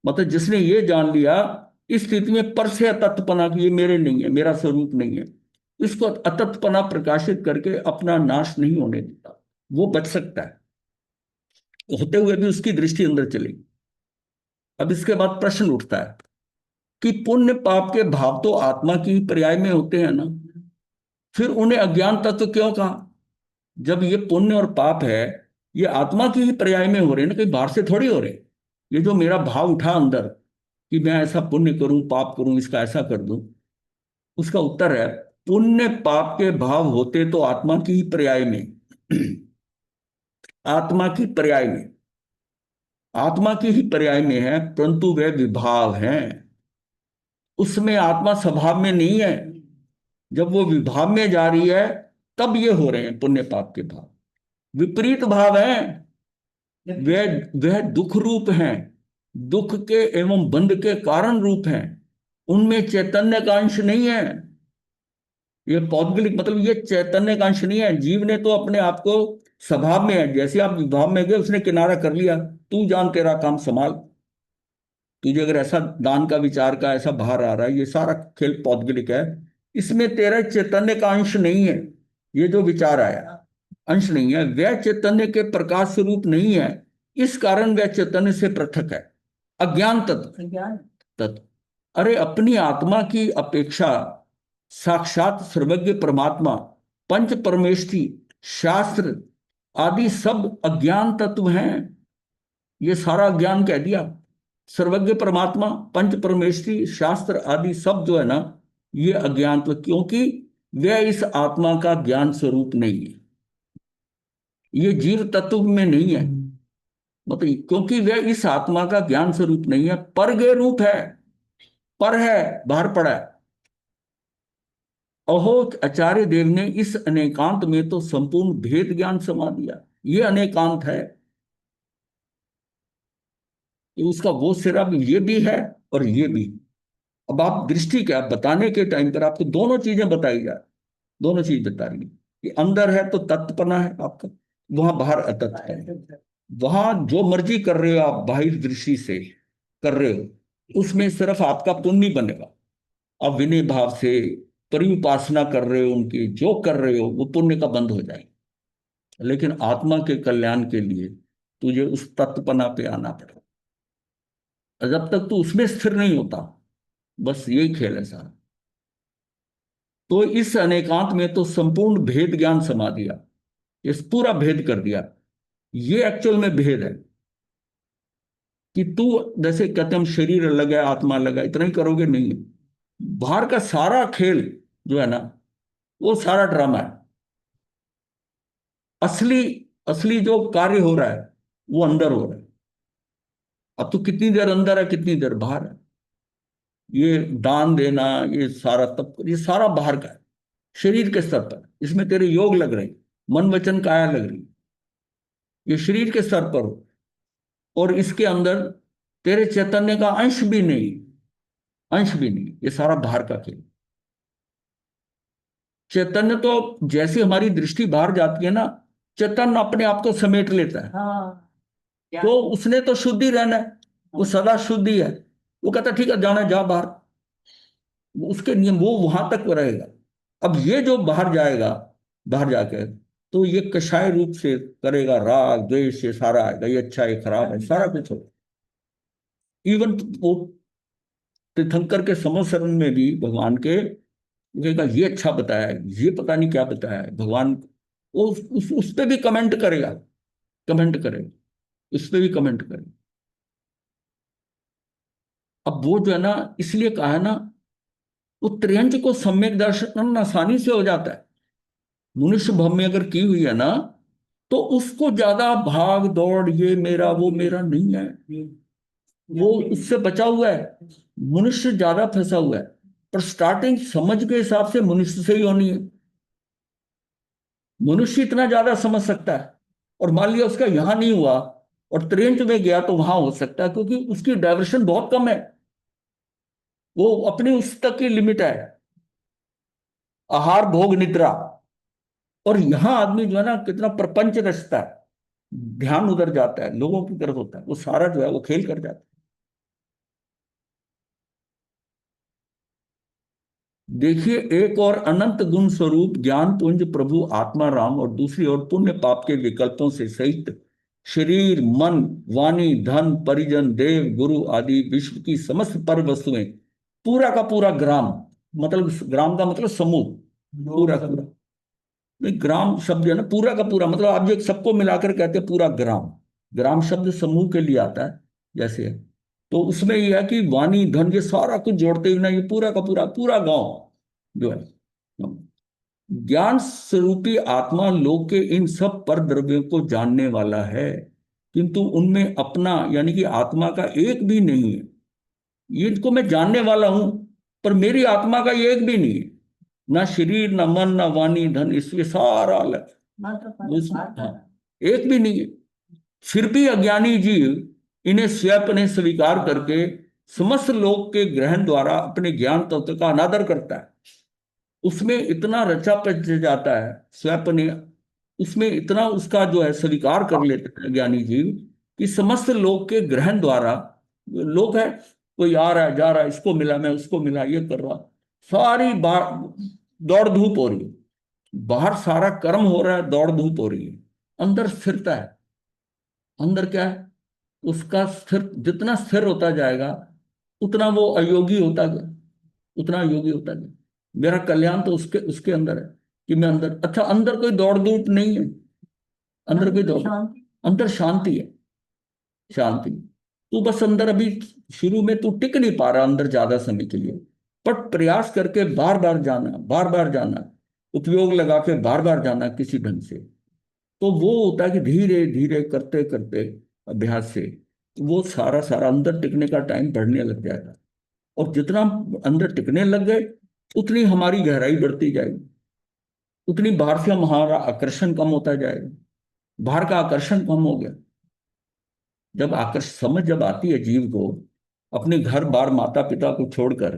मतलब जिसने ये जान लिया इस स्थिति में पर से अतत्वपना की, ये मेरे नहीं है, मेरा स्वरूप नहीं है, इसको अतत्वपना प्रकाशित करके अपना नाश नहीं होने देता, वो बच सकता है। होते हुए भी उसकी दृष्टि अंदर चलेगी। अब इसके बाद प्रश्न उठता है कि पुण्य पाप के भाव तो आत्मा की पर्याय में होते हैं ना, फिर उन्हें अज्ञान तत्व क्यों कहा? जब ये पुण्य और पाप है ये आत्मा की ही पर्याय में हो रहे हैं ना, कहीं बाहर से थोड़ी हो रहे। ये जो मेरा भाव उठा अंदर कि मैं ऐसा पुण्य करूं पाप करूं इसका ऐसा कर दूं, उसका उत्तर है पुण्य पाप के भाव होते तो आत्मा की ही पर्याय में, आत्मा की पर्याय में, आत्मा की ही पर्याय में है, परंतु वे विभाव हैं। उसमें आत्मा स्वभाव में नहीं है। जब वो विभाव में जा रही है तब ये हो रहे हैं पुण्य पाप के भाव। विपरीत भाव हैं, वे वह दुख रूप हैं, दुख के एवं बंध के कारण रूप हैं। उनमें चैतन्य का अंश नहीं है। ये पौद्गलिक मतलब ये चैतन्य का अंश नहीं है। जीव ने तो अपने आप को स्वभाव में है, जैसे आप विभाव में गए उसने किनारा कर लिया, तू जान तेरा काम संभाल। तुझे अगर ऐसा दान का विचार का ऐसा बाहर आ रहा है, ये सारा खेल पौद्गलिक है। इसमें तेरा चैतन्य का अंश नहीं है। ये जो विचार आया अंश नहीं है, वह चैतन्य के प्रकाश स्वरूप नहीं है। इस कारण वह चैतन्य से पृथक है। अज्ञान तत्व, तत्व। अरे अपनी आत्मा की अपेक्षा साक्षात सर्वज्ञ परमात्मा, पंच परमेष्ठी, शास्त्र आदि सब अज्ञान तत्व हैं। ये सारा अज्ञान कह दिया। सर्वज्ञ परमात्मा, पंच परमेष्ठी, शास्त्र आदि सब जो है ना, ये अज्ञान तत्व, क्योंकि वह इस आत्मा का ज्ञान स्वरूप नहीं है। ये जीव तत्व में नहीं है, मतलब क्योंकि वह इस आत्मा का ज्ञान स्वरूप नहीं है, पर गे रूप है, पर है, बाहर पड़ा है। अहो आचार्य देव ने इस अनेकांत में तो संपूर्ण भेद ज्ञान समा दिया। ये अनेकांत है कि उसका वो सिरा भी ये भी है और ये भी। अब आप दृष्टि क्या बताने के टाइम पर आपको दोनों चीजें बताई जा, दोनों चीज बता रही है कि अंदर है तो तत्वपना है आपका, वहां बाहर अतत्वपना है। वहां जो मर्जी कर रहे हो आप बाह्य दृष्टि से कर रहे हो, उसमें सिर्फ आपका पुण्य नहीं बनेगा। आप विनय भाव से परिउपासना कर रहे हो, उनकी जो कर रहे हो वो पुण्य का बंद हो जाएगा। लेकिन आत्मा के कल्याण के लिए तुझे उस तत्वपना पे आना पड़ेगा। और जब तक तू उसमें स्थिर नहीं होता, बस यही खेल है सारा। तो इस अनेकांत में तो संपूर्ण भेद ज्ञान समा दिया, इस पूरा भेद कर दिया। ये एक्चुअल में भेद है कि तू, जैसे कहते हैं हम शरीर अलग है आत्मा अलग है, इतना ही करोगे नहीं। बाहर का सारा खेल जो है ना, वो सारा ड्रामा है। असली असली जो कार्य हो रहा है वो अंदर हो रहा है। अब तो कितनी देर अंदर है कितनी देर बाहर है। ये दान देना, ये सारा तब ये सारा बाहर का है, शरीर के स्तर पर। इसमें तेरे योग लग रहे, मन वचन काया लग रही, ये शरीर के स्तर पर हो। और इसके अंदर तेरे चैतन्य का अंश भी नहीं, अंश भी नहीं। ये सारा बाहर का खेल। चैतन्य तो जैसे हमारी दृष्टि बाहर जाती है ना, चैतन्य अपने आप को समेट लेता है। तो उसने तो शुद्धि रहना है, वो सदा शुद्धि है। वो कहता है ठीक है जाना जा बाहर, उसके नियम वो वहां तक रहेगा। अब ये जो बाहर जाएगा, बाहर जाकर तो ये कषाय रूप से करेगा, राग द्वेष ये सारा आएगा, ये अच्छा है खराब है सारा कुछ होगा। इवन वो तीर्थंकर के समोसरण में भी भगवान के कहेगा ये अच्छा बताया है, ये पता नहीं क्या बताया है भगवान। वो उस पे भी कमेंट करेगा, कमेंट करेगा, उस पे भी कमेंट करेगा। अब वो जो है ना, इसलिए कहा है ना, वो त्रियंच को सम्यक दर्शन आसानी से हो जाता है। मनुष्य भाव में अगर की हुई है ना, तो उसको ज्यादा भाग दौड़ ये मेरा वो मेरा नहीं है, वो उससे बचा हुआ है। मनुष्य ज्यादा फंसा हुआ है। पर स्टार्टिंग समझ के हिसाब से मनुष्य से ही होनी है। मनुष्य इतना ज्यादा समझ सकता है, और मान लिया उसका यहां नहीं हुआ और त्रियंच में गया तो वहां हो सकता है, क्योंकि उसकी डायवर्शन बहुत कम है। वो अपनी उस तक की लिमिट है, आहार भोग निद्रा। और यहां आदमी जो है ना कितना प्रपंच रचता है, ध्यान उधर जाता है, लोगों की तरफ होता है, वो सारा जो है वो खेल कर जाता है। देखिए, एक और अनंत गुण स्वरूप ज्ञान पुंज प्रभु आत्मा राम, और दूसरी ओर पुण्य पाप के विकल्पों से सहित शरीर मन वाणी धन परिजन देव गुरु आदि विश्व की समस्त पर वस्तुएं, पूरा का पूरा ग्राम, मतलब ग्राम का मतलब समूह, पूरा पूरा नहीं, ग्राम शब्द है ना पूरा का पूरा, मतलब आप जो सबको मिलाकर कहते हैं पूरा ग्राम, ग्राम शब्द समूह के लिए आता है जैसे। तो उसमें यह है कि वाणी धन ये सारा कुछ जोड़ते हुए ना, ये पूरा का पूरा पूरा गांव जो है, ज्ञान स्वरूपी आत्मा लोक के इन सब पर द्रव्यों को जानने वाला है, किंतु उनमें अपना यानी कि आत्मा का एक भी नहीं है। ये इनको मैं जानने वाला हूं, पर मेरी आत्मा का ये एक भी नहीं है, ना शरीर ना मन ना वाणी धन, इसलिए सारा अलग हाँ, एक भी नहीं है। फिर भी अज्ञानी जीव इन्हें स्वयं स्वीकार करके समस्त लोक के ग्रहण द्वारा अपने ज्ञान तत्व का अनादर करता है। उसमें इतना रचा पच जाता है स्वयं ने, उसमें इतना उसका जो है स्वीकार कर लेते हैं ज्ञानी जीव कि समस्त लोक के ग्रहण द्वारा, लोक है कोई आ रहा है जा रहा है, इसको मिला मैं उसको मिला ये कर रहा, सारी दौड़ धूप हो रही है, बाहर सारा कर्म हो रहा है, दौड़ धूप हो रही है, अंदर स्थिरता है। अंदर क्या है उसका स्थिर, जितना स्थिर होता जाएगा उतना वो अयोगी होता गया, उतना अयोगी होता गया। मेरा कल्याण तो उसके उसके अंदर है कि मैं अंदर, अच्छा अंदर कोई दौड़ धूप नहीं है, अंदर कोई दौड़, अंदर शांति है, शांति। तू बस अंदर अभी शुरू में तू टिक नहीं पा रहा अंदर ज्यादा समय के लिए, बट प्रयास करके बार बार जाना, बार बार जाना, उपयोग लगा के बार बार जाना किसी ढंग से, तो वो होता है कि धीरे धीरे करते करते अभ्यास से वो सारा सारा अंदर टिकने का टाइम बढ़ने लग जाएगा। और जितना हम अंदर टिकने लग गए उतनी हमारी गहराई बढ़ती जाएगी, उतनी बाहर से हमारा आकर्षण कम होता जाएगा। बाहर का आकर्षण कम हो गया, जब आकर्षण समझ जब आती है जीव को अपने घर बार माता पिता को छोड़कर,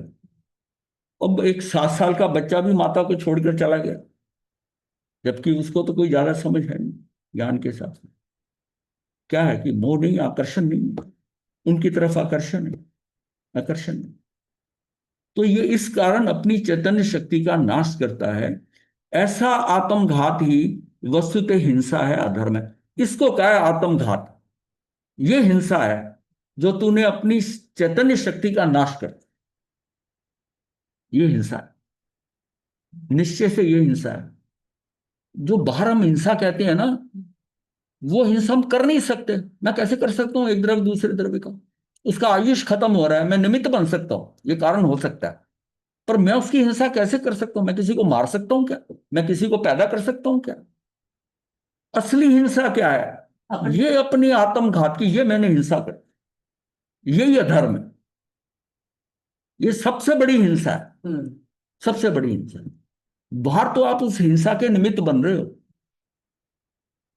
अब एक 7 साल का बच्चा भी माता को छोड़कर चला गया, जबकि उसको तो कोई ज्यादा समझ है नहीं ज्ञान के साथ। क्या है कि मोह नहीं, आकर्षण नहीं, उनकी तरफ आकर्षण है, आकर्षण है। तो ये इस कारण अपनी चैतन्य शक्ति का नाश करता है। ऐसा आत्मघात ही वस्तुतः हिंसा है, अधर्म है। इसको क्या है आत्मघात, ये हिंसा है जो तूने अपनी चैतन्य शक्ति का नाश कर, ये हिंसा है, निश्चय से ये हिंसा है। जो बाहर हम हिंसा कहते हैं ना, वो हिंसा हम कर नहीं सकते। मैं कैसे कर सकता हूं एक द्रव्य दूसरे द्रव्य का, उसका आयुष खत्म हो रहा है, मैं निमित्त बन सकता हूं, ये कारण हो सकता है, पर मैं उसकी हिंसा कैसे कर सकता हूं? मैं किसी को मार सकता हूं क्या? मैं किसी को पैदा कर सकता हूं क्या? असली हिंसा क्या है? ये अपनी आत्मघात की, ये मैंने हिंसा कर, यही अधर्म है, ये सबसे बड़ी हिंसा है, सबसे बड़ी हिंसा है। बाहर तो आप उस हिंसा के निमित्त बन रहे हो,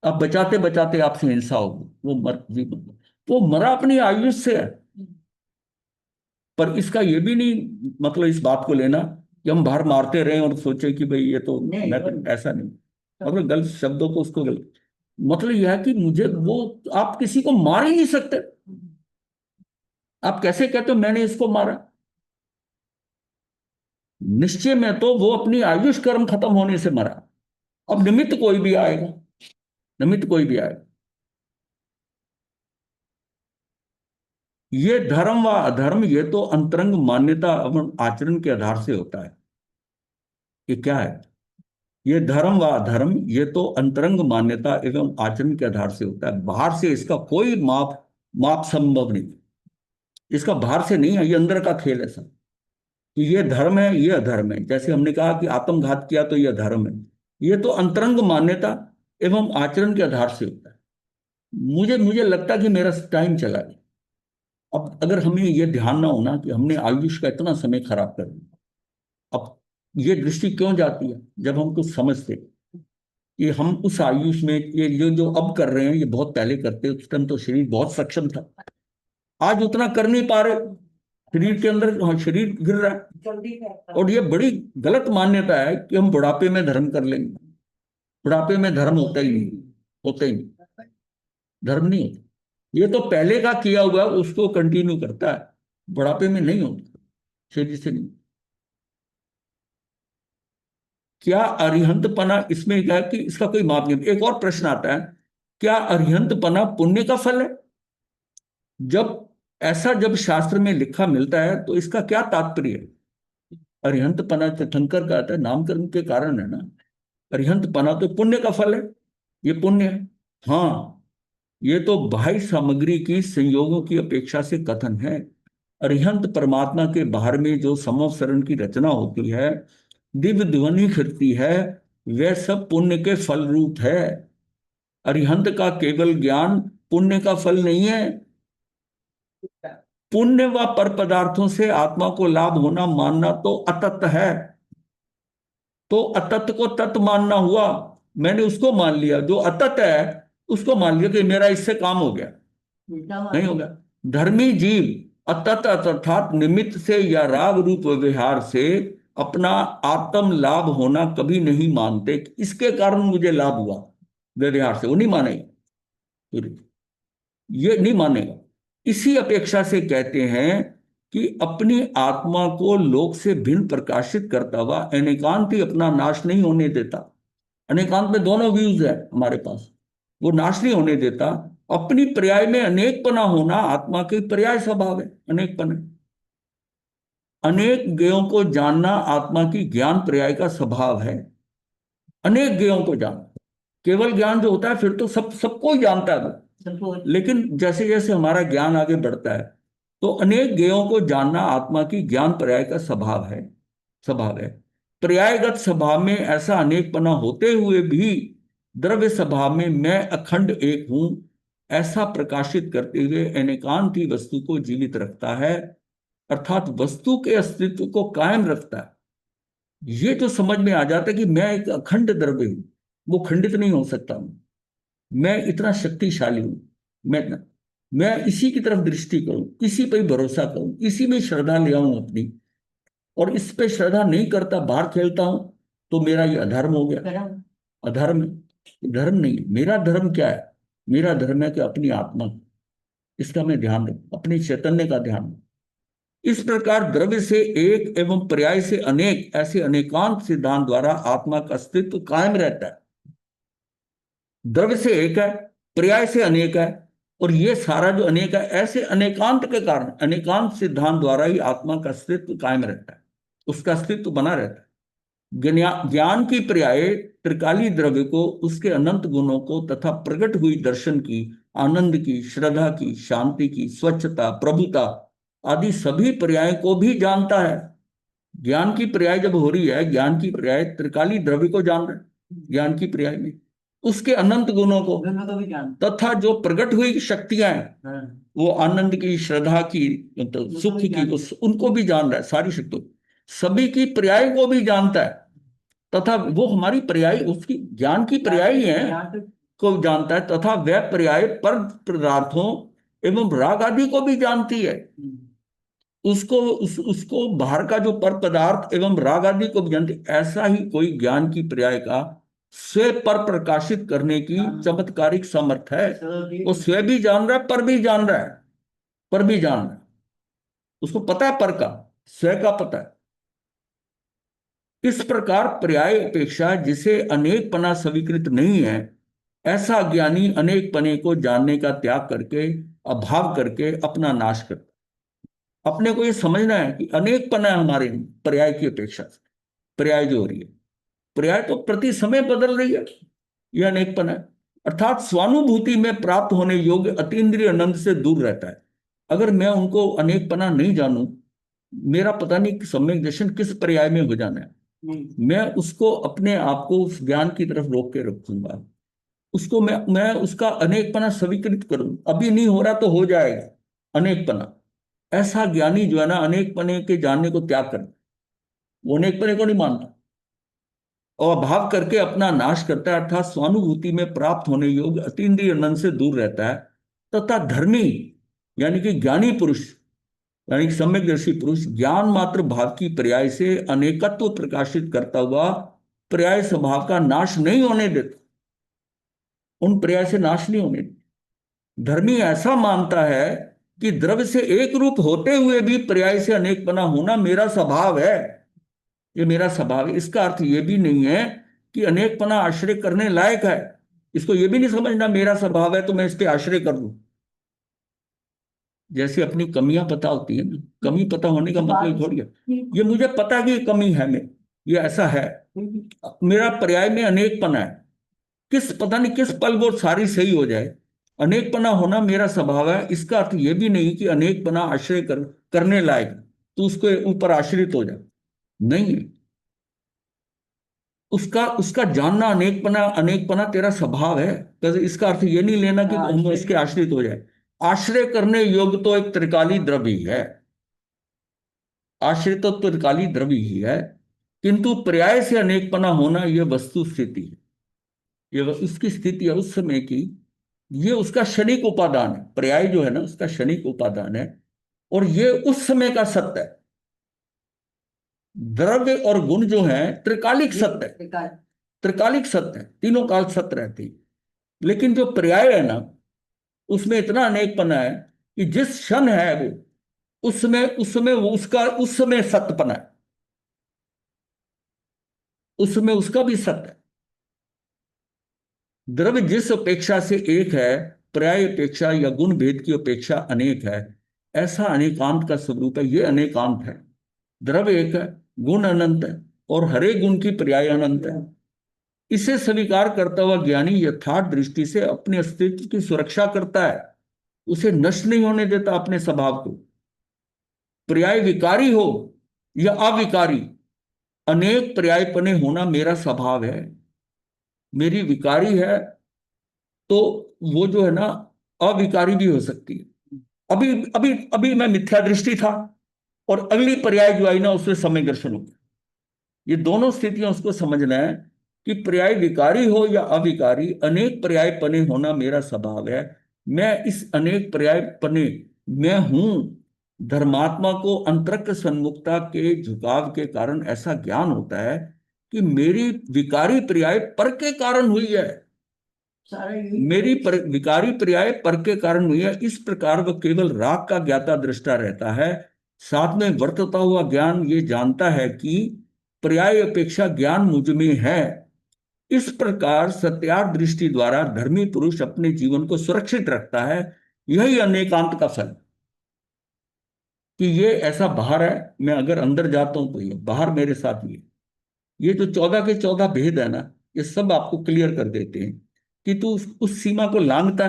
अब बचाते बचाते आपसे हिंसा होगी, वो मर जी, वो मरा अपनी आयुष से है। पर इसका ये भी नहीं मतलब इस बात को लेना कि हम बाहर मारते रहें और सोचे कि भाई ये तो मैं तो ऐसा नहीं, मतलब गलत शब्दों को उसको गलत, मतलब यह है कि मुझे वो, आप किसी को मार ही नहीं सकते। आप कैसे कहते हो मैंने इसको मारा? निश्चय में तो वो अपनी आयुष कर्म खत्म होने से मरा, अब निमित्त कोई भी आएगा, निमित्त कोई भी आएगा। ये धर्म व अधर्म ये तो अंतरंग मान्यता एवं आचरण के आधार से होता है। ये क्या है? ये धर्म व अधर्म ये तो अंतरंग मान्यता एवं आचरण के आधार से होता है, बाहर से इसका कोई माप माप संभव नहीं, इसका बाहर से नहीं है, ये अंदर का खेल है सब। कि ये धर्म है ये अधर्म है, जैसे हमने कहा कि आत्मघात किया तो ये धर्म है, ये तो अंतरंग मान्यता एवं आचरण के आधार से होता है। मुझे मुझे लगता है कि मेरा टाइम चला गया। अब अगर हमें ये ध्यान ना होना कि हमने आयुष का इतना समय खराब कर दिया, अब ये दृष्टि क्यों जाती है जब हम कुछ समझते कि हम उस आयुष में ये जो जो अब कर रहे हैं ये बहुत पहले करते, उस टाइम तो शरीर बहुत सक्षम था, आज उतना कर नहीं पा रहे, शरीर के अंदर, हाँ शरीर गिर रहा है। और ये बड़ी गलत मान्यता है कि हम बुढ़ापे में धर्म कर लेंगे, बुढ़ापे में धर्म होता ही नहीं, होता ही नहीं, धर्म नहीं होता। ये तो पहले का किया हुआ उसको कंटिन्यू करता है, बुढ़ापे में नहीं होता, शरीर से नहीं। क्या अरिहंतपना इसमें क्या है कि इसका कोई माप नहीं? एक और प्रश्न आता है, क्या अरिहंतपना पुण्य का फल है? जब ऐसा जब शास्त्र में लिखा मिलता है तो इसका क्या तात्पर्य है? अरिहंतपना तीर्थंकर का आता है नामकरण के कारण है ना, अरिहंतपना तो पुण्य का फल है, ये पुण्य है। हाँ, ये तो बाह्य सामग्री की संयोगों की अपेक्षा से कथन है। अरिहंत परमात्मा के बाहर में जो समवसरण की रचना होती है, दिव्य ध्वनि फिरती है, वह सब पुण्य के फल रूप है। अरिहंत का केवल ज्ञान पुण्य का फल नहीं है। पुण्य व पर पदार्थों से आत्मा को लाभ होना मानना तो अतत है। तो अतत को तत् मानना हुआ। मैंने उसको मान लिया जो अतत है, उसको मान लिया कि मेरा इससे काम हो गया। नहीं होगा। धर्मी जीव अतत अर्थात निमित्त से या राग रूप व्यवहार से अपना आत्म लाभ होना कभी नहीं मानते कि इसके कारण मुझे लाभ हुआ। व्यवहार से वो नहीं मानेगा, ये नहीं मानेगा। इसी अपेक्षा से कहते हैं कि अपनी आत्मा को लोक से भिन्न प्रकाशित करता हुआ अनेकांत ही अपना नाश नहीं होने देता। अनेकांत में दोनों व्यूज है हमारे पास, वो नाश नहीं होने देता। अपनी पर्याय में अनेकपना होना आत्मा के पर्याय स्वभाव है, अनेकपना। अनेक ज्ञों को जानना आत्मा की ज्ञान पर्याय का स्वभाव है। अनेक ज्ञों को जानना, केवल ज्ञान जो होता है फिर तो सबको ही जानता है वो। लेकिन जैसे जैसे हमारा ज्ञान आगे बढ़ता है, तो अनेक ज्ञेयों को जानना आत्मा की ज्ञान पर्याय का स्वभाव है, स्वभाव है। पर्यायगत स्वभाव में ऐसा अनेकपना होते हुए भी द्रव्य स्वभाव में मैं अखंड एक हूं, ऐसा प्रकाशित करते हुए अनेकांत ही वस्तु को जीवित रखता है, अर्थात वस्तु के अस्तित्व को कायम रखता है। ये जो समझ में आ जाता है कि मैं एक अखंड द्रव्य हूं, वो खंडित नहीं हो सकता। मैं इतना शक्तिशाली हूं। मैं इसी की तरफ दृष्टि करूं, इसी पर ही भरोसा करूं, इसी में श्रद्धा ले आऊं अपनी, और इस पे श्रद्धा नहीं करता, बाहर खेलता हूं, तो मेरा ये अधर्म हो गया। अधर्म है। धर्म नहीं। मेरा धर्म क्या है? मेरा धर्म है कि अपनी आत्मा, इसका मैं ध्यान रखूं, अपनी चैतन्य का ध्यान रखूं। इस प्रकार द्रव्य से एक एवं पर्याय से अनेक, ऐसे अनेकांत सिद्धांत द्वारा आत्मा का अस्तित्व कायम रहता है। द्रव्य से एक है, पर्याय से अनेक है, और ये सारा जो अनेक है, ऐसे अनेकांत के कारण अनेकांत सिद्धांत द्वारा ही आत्मा का अस्तित्व कायम रहता है, उसका अस्तित्व बना रहता है। ज्ञान की पर्याय त्रिकाली द्रव्य को, उसके अनंत गुणों को तथा प्रकट हुई दर्शन की, आनंद की, श्रद्धा की, शांति की, स्वच्छता, प्रभुता आदि सभी पर्याय को भी जानता है। ज्ञान की पर्याय जब हो रही है, ज्ञान की पर्याय त्रिकाली द्रव्य को जान रहे हैं, ज्ञान की पर्याय में उसके अनंत गुणों को तथा जो प्रकट हुई शक्तियां हैं, वो आनंद की, श्रद्धा की, मतलब सुख की, उनको भी जान रहा है। सारी शक्तियों, सभी की पर्याय को भी जानता है, तथा वो हमारी पर्याय, उसकी ज्ञान की पर्याय ही है को जानता है, तथा वह पर्याय पर पदार्थों एवं राग आदि को भी जानती है। उसको बाहर का जो पर पदार्थ एवं राग आदि को भी जानती। ऐसा ही कोई ज्ञान की पर्याय का स्व पर प्रकाशित करने की चमत्कारिक सामर्थ है। वो स्व भी जान रहा है, पर भी जान रहा है, पर भी जान रहा है। उसको पता है पर का, स्व का पता है। इस प्रकार पर्याय अपेक्षा जिसे अनेकपना स्वीकृत नहीं है, ऐसा ज्ञानी अनेकपने को जानने का त्याग करके, अभाव करके अपना नाश करता। अपने को ये समझना है कि अनेकपना है हमारे में पर्याय की अपेक्षा से। पर्याय जो हो रही है, पर्याय तो प्रति समय बदल रही है, यह अनेकपना है। अर्थात स्वानुभूति में प्राप्त होने योग्य अतीन्द्रिय आनंद से दूर रहता है। अगर मैं उनको अनेकपना नहीं जानूं, मेरा पता नहीं सम्यक दर्शन किस पर्याय में हो जाना है, मैं उसको अपने आप को उस ज्ञान की तरफ रोक के रखूंगा। उसको मैं उसका अनेकपना स्वीकृत करूं। अभी नहीं हो रहा तो हो जाएगा अनेकपना। ऐसा ज्ञानी जो है ना, अनेकपने के जानने को त्याग कर, वो अनेकपने को नहीं मानता और अभाव करके अपना नाश करता है, अर्थात स्वानुभूति में प्राप्त होने योग्य अतीन्द्रिय आनंद से दूर रहता है। तथा धर्मी यानी कि ज्ञानी पुरुष, यानी कि सम्यकदर्शी पुरुष, ज्ञान मात्र भाव की पर्याय से अनेकत्व प्रकाशित करता हुआ पर्याय स्वभाव का नाश नहीं होने देता। उन पर्याय से नाश नहीं होने देता। धर्मी ऐसा मानता है कि द्रव्य से एक रूप होते हुए भी पर्याय से अनेकपना होना मेरा स्वभाव है। ये मेरा स्वभाव है। इसका अर्थ ये भी नहीं है कि अनेकपना आश्रय करने लायक है। इसको ये भी नहीं समझना मेरा स्वभाव है तो मैं इस पे आश्रय कर लूं। जैसे अपनी कमियां पता होती है ना, कमी पता होने का मतलब थोड़ी है ये मुझे पता कि ये कमी है में, ये ऐसा है। मेरा पर्याय में अनेकपना है, किस पता नहीं किस पल वो सारी सही हो जाए। अनेकपना होना मेरा स्वभाव है, इसका अर्थ ये भी नहीं कि अनेकपना आश्रय करने लायक तो उसके ऊपर आश्रित हो जाए, नहीं है। उसका उसका जानना अनेकपना, अनेकपना तेरा स्वभाव है, तो इसका अर्थ ये नहीं लेना कि हम इसके आश्रित हो जाए। आश्रय करने योग्य तो एक त्रिकाली द्रव्य ही है, आश्रय तो त्रिकाली द्रव्य ही है, किंतु पर्याय से अनेकपना होना यह वस्तु स्थिति है, ये उसकी स्थिति है उस समय की। ये उसका क्षणिक उपादान है, पर्याय जो है ना उसका क्षणिक उपादान है, और ये उस समय का सत्य है। द्रव्य और गुण जो है त्रिकालिक सत्य है, त्रिकालिक सत्य है, तीनों काल सत्य रहते हैं। लेकिन जो पर्याय है ना उसमें इतना अनेकपना है कि जिस क्षण है वो उस समय वो उसका उस समय सत्यपना है, उस समय उसका भी सत्य है। द्रव्य जिस अपेक्षा से एक है, पर्याय अपेक्षा या गुण भेद की अपेक्षा अनेक है, ऐसा अनेकांत का स्वरूप है, ये अनेकांत है। द्रव्य एक है, गुण अनंत है, और हरे गुण की पर्याय अनंत है। इसे स्वीकार करता हुआ ज्ञानी यथार्थ दृष्टि से अपने अस्तित्व की सुरक्षा करता है, उसे नष्ट नहीं होने देता अपने स्वभाव को। पर्याय विकारी हो या अविकारी, अनेक पर्यायपने होना मेरा स्वभाव है। मेरी विकारी है तो वो जो है ना अविकारी भी हो सकती है। अभी अभी अभी मैं मिथ्या दृष्टि था, और अगली पर्याय जो आई ना उसमें समय दर्शन हो गया। ये दोनों स्थितियां उसको समझना है कि पर्याय विकारी हो या अविकारी, अनेक पर्याय पने होना मेरा स्वभाव है। मैं इस अनेक पर्याय पने मैं हूं। धर्मात्मा को अंतरक सन्मुखता के झुकाव के कारण ऐसा ज्ञान होता है कि मेरी विकारी पर्याय पर के कारण हुई है, विकारी पर्याय पर के कारण हुई है। इस प्रकार वह केवल राग का ज्ञाता दृष्टा रहता है, साथ में वर्तता हुआ ज्ञान ये जानता है कि पर्याय अपेक्षा ज्ञान मुझ में है। इस प्रकार सत्यार्थ दृष्टि द्वारा धर्मी पुरुष अपने जीवन को सुरक्षित रखता है। यही अनेकांत का फल, कि ये ऐसा बाहर है, मैं अगर अंदर जाता हूं तो ये बाहर मेरे साथ ये जो 14 के 14 भेद है ना, ये सब आपको क्लियर कर देते हैं कि तू उस सीमा को लांघता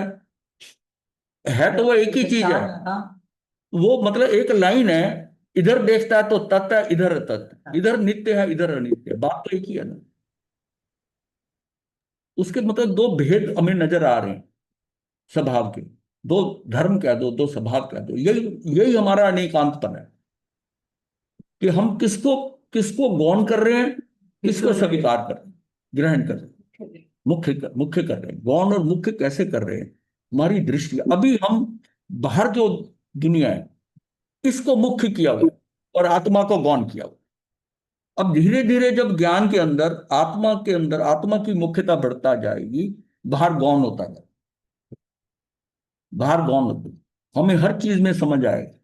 है तो वो एक ही चीज है। वो मतलब एक लाइन है, इधर देखता है तो तत् है, इधर तत्, इधर नित्य है इधर अनित्य है, बात तो एक ही है ना। उसके मतलब दो भेद हमें नजर आ रहे हैं स्वभाव के, दो धर्म कह दो, दो स्वभाव कह दो, यही यही हमारा अनेकांतपन है कि हम किसको किसको गौण कर रहे हैं, किसको स्वीकार कर रहे हैं, ग्रहण कर रहे हैं, मुख्य कर रहे हैं। गौण और मुख्य कैसे कर रहे हैं, हमारी दृष्टि। अभी हम बाहर जो दुनिया है इसको मुख्य किया हुआ है और आत्मा को गौण किया हुआ। अब धीरे धीरे जब ज्ञान के अंदर आत्मा की मुख्यता बढ़ता जाएगी, बाहर गौण होता जाएगा, बाहर गौण होता है। हमें हर चीज में समझ आएगा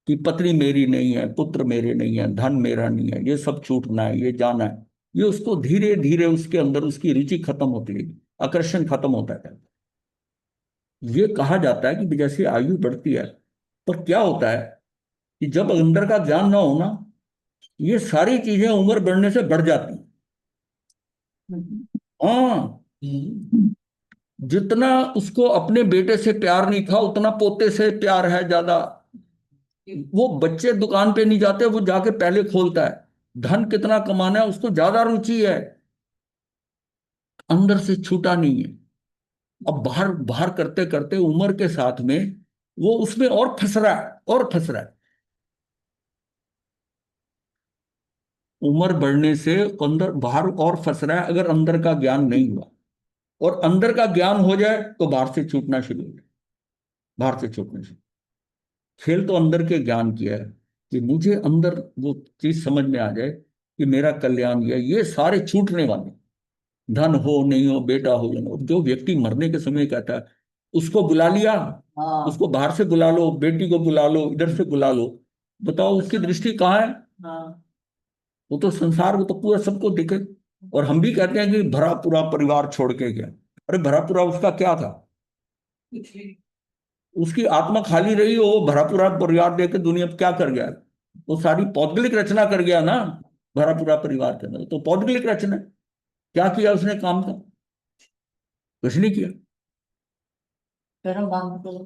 कि पत्नी मेरी नहीं है, पुत्र मेरे नहीं है, धन मेरा नहीं है, ये सब छूटना है, ये जाना है। ये उसको धीरे धीरे उसके अंदर उसकी रुचि खत्म होती है, आकर्षण खत्म होता है। ये कहा जाता है कि जैसे आयु बढ़ती है, पर क्या होता है कि जब अंदर का ज्ञान ना हो ना, ये सारी चीजें उम्र बढ़ने से बढ़ जाती हैं। हाँ, जितना उसको अपने बेटे से प्यार नहीं था उतना पोते से प्यार है ज्यादा। वो बच्चे दुकान पे नहीं जाते, वो जाके पहले खोलता है। धन कितना कमाना है उसको ज्यादा रुचि है, अंदर से छूटा नहीं है। अब बाहर बाहर करते करते उम्र के साथ में वो उसमें और फंस रहा है, और फंस रहा है। उम्र बढ़ने से अंदर बाहर और फंस रहा है, अगर अंदर का ज्ञान नहीं हुआ। और अंदर का ज्ञान हो जाए तो बाहर से छूटना शुरू हो जाए, बाहर से छूटना शुरू। खेल तो अंदर के ज्ञान किया है कि मुझे अंदर वो चीज समझ में आ जाए कि मेरा कल्याण ये सारे छूटने वाले। धन हो नहीं हो, बेटा हो या ना हो, जो व्यक्ति मरने के समय कहता है उसको बुला लिया, उसको बाहर से बुला लो, बेटी को बुला लो, इधर से बुला लो, बताओ उसकी दृष्टि कहाँ है। वो तो संसार, वो तो पूरा सबको दिखे। और हम भी कहते हैं कि भरा पूरा परिवार छोड़ के गया। अरे भरा पूरा उसका क्या था, उसकी आत्मा खाली रही हो, भरा पूरा परिवार देके दुनिया में क्या कर गया। वो सारी पौद्गलिक रचना कर गया ना। भरा पूरा परिवार के अंदर, तो पौद्गलिक रचना है। क्या किया उसने काम का? कुछ नहीं किया। फिर हम मांगते हैं।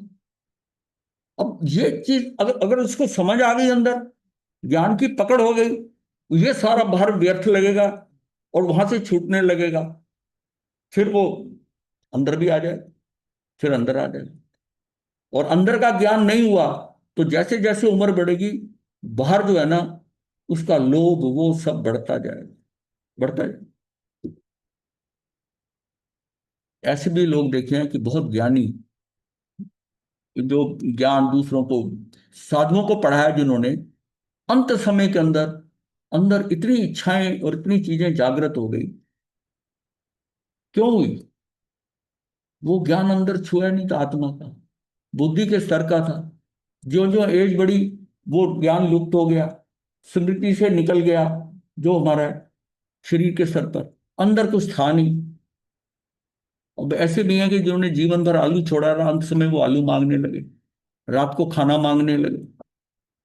अब ये चीज अगर अगर उसको समझ आ गई अंदर, ज्ञान की पकड़ हो गई, ये सारा भार व्यर्थ लगेगा और वहां से छूटने लगेगा। फिर वो अंदर भी आ जाए, फिर अंदर आ जाए। और अंदर का ज्ञान नहीं हुआ तो जैसे जैसे उम्र बढ़ेगी, बाहर जो है ना, उसका लोभ वो सब बढ़ता जाएगा, बढ़ता जाएगा। ऐसे भी लोग देखे हैं कि बहुत ज्ञानी, जो ज्ञान दूसरों को, साधुओं को पढ़ाया जिन्होंने, अंत समय के अंदर अंदर इतनी इच्छाएं और इतनी चीजें जागृत हो गई। क्यों हुई? वो ज्ञान अंदर छुआ नहीं था आत्मा का, बुद्धि के स्तर का था। जो जो एज बढ़ी, वो ज्ञान लुप्त हो गया, स्मृति से निकल गया, जो हमारा शरीर के स्तर पर अंदर कुछ था नहीं। अब ऐसे भी हैं कि जिन्होंने जीवन भर आलू छोड़ा रहा, अंत समय वो आलू मांगने लगे, रात को खाना मांगने लगे।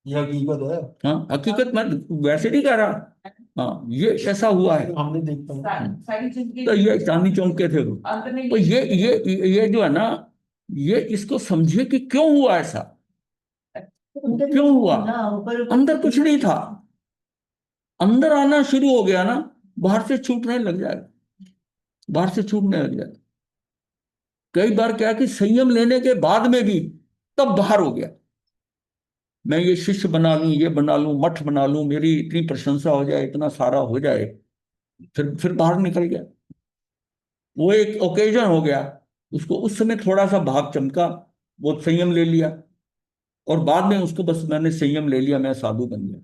ये हकीकत है। हाँ, हकीकत मैं वैसे नहीं कह रहा। हाँ, ये ऐसा हुआ है। हमने देखा है। सारी जिंदगी तो ये चांदनी चौक के थे वो। अंत में तो ये जो है ना, ये इसको समझिए कि क्यों हुआ ऐसा, क्यों हुआ? अंदर कुछ नहीं था, अंदर आना शुरू हो गया ना, बाहर से छूटने लग जाएगा, बाहर से छूटने लग जाएगा। कई बार क्या कि संयम लेने के बाद में भी तब बाहर हो गया, मैं ये शिष्य बना लूं, ये बना लूं, मठ बना लूं, मेरी इतनी प्रशंसा हो जाए, इतना सारा हो जाए, फिर बाहर निकल गया। वो एक ओकेजन हो गया, उसको उस समय थोड़ा सा भाग चमका, वो संयम ले लिया, और बाद में उसको बस मैंने संयम ले लिया, मैं साधु बन गया।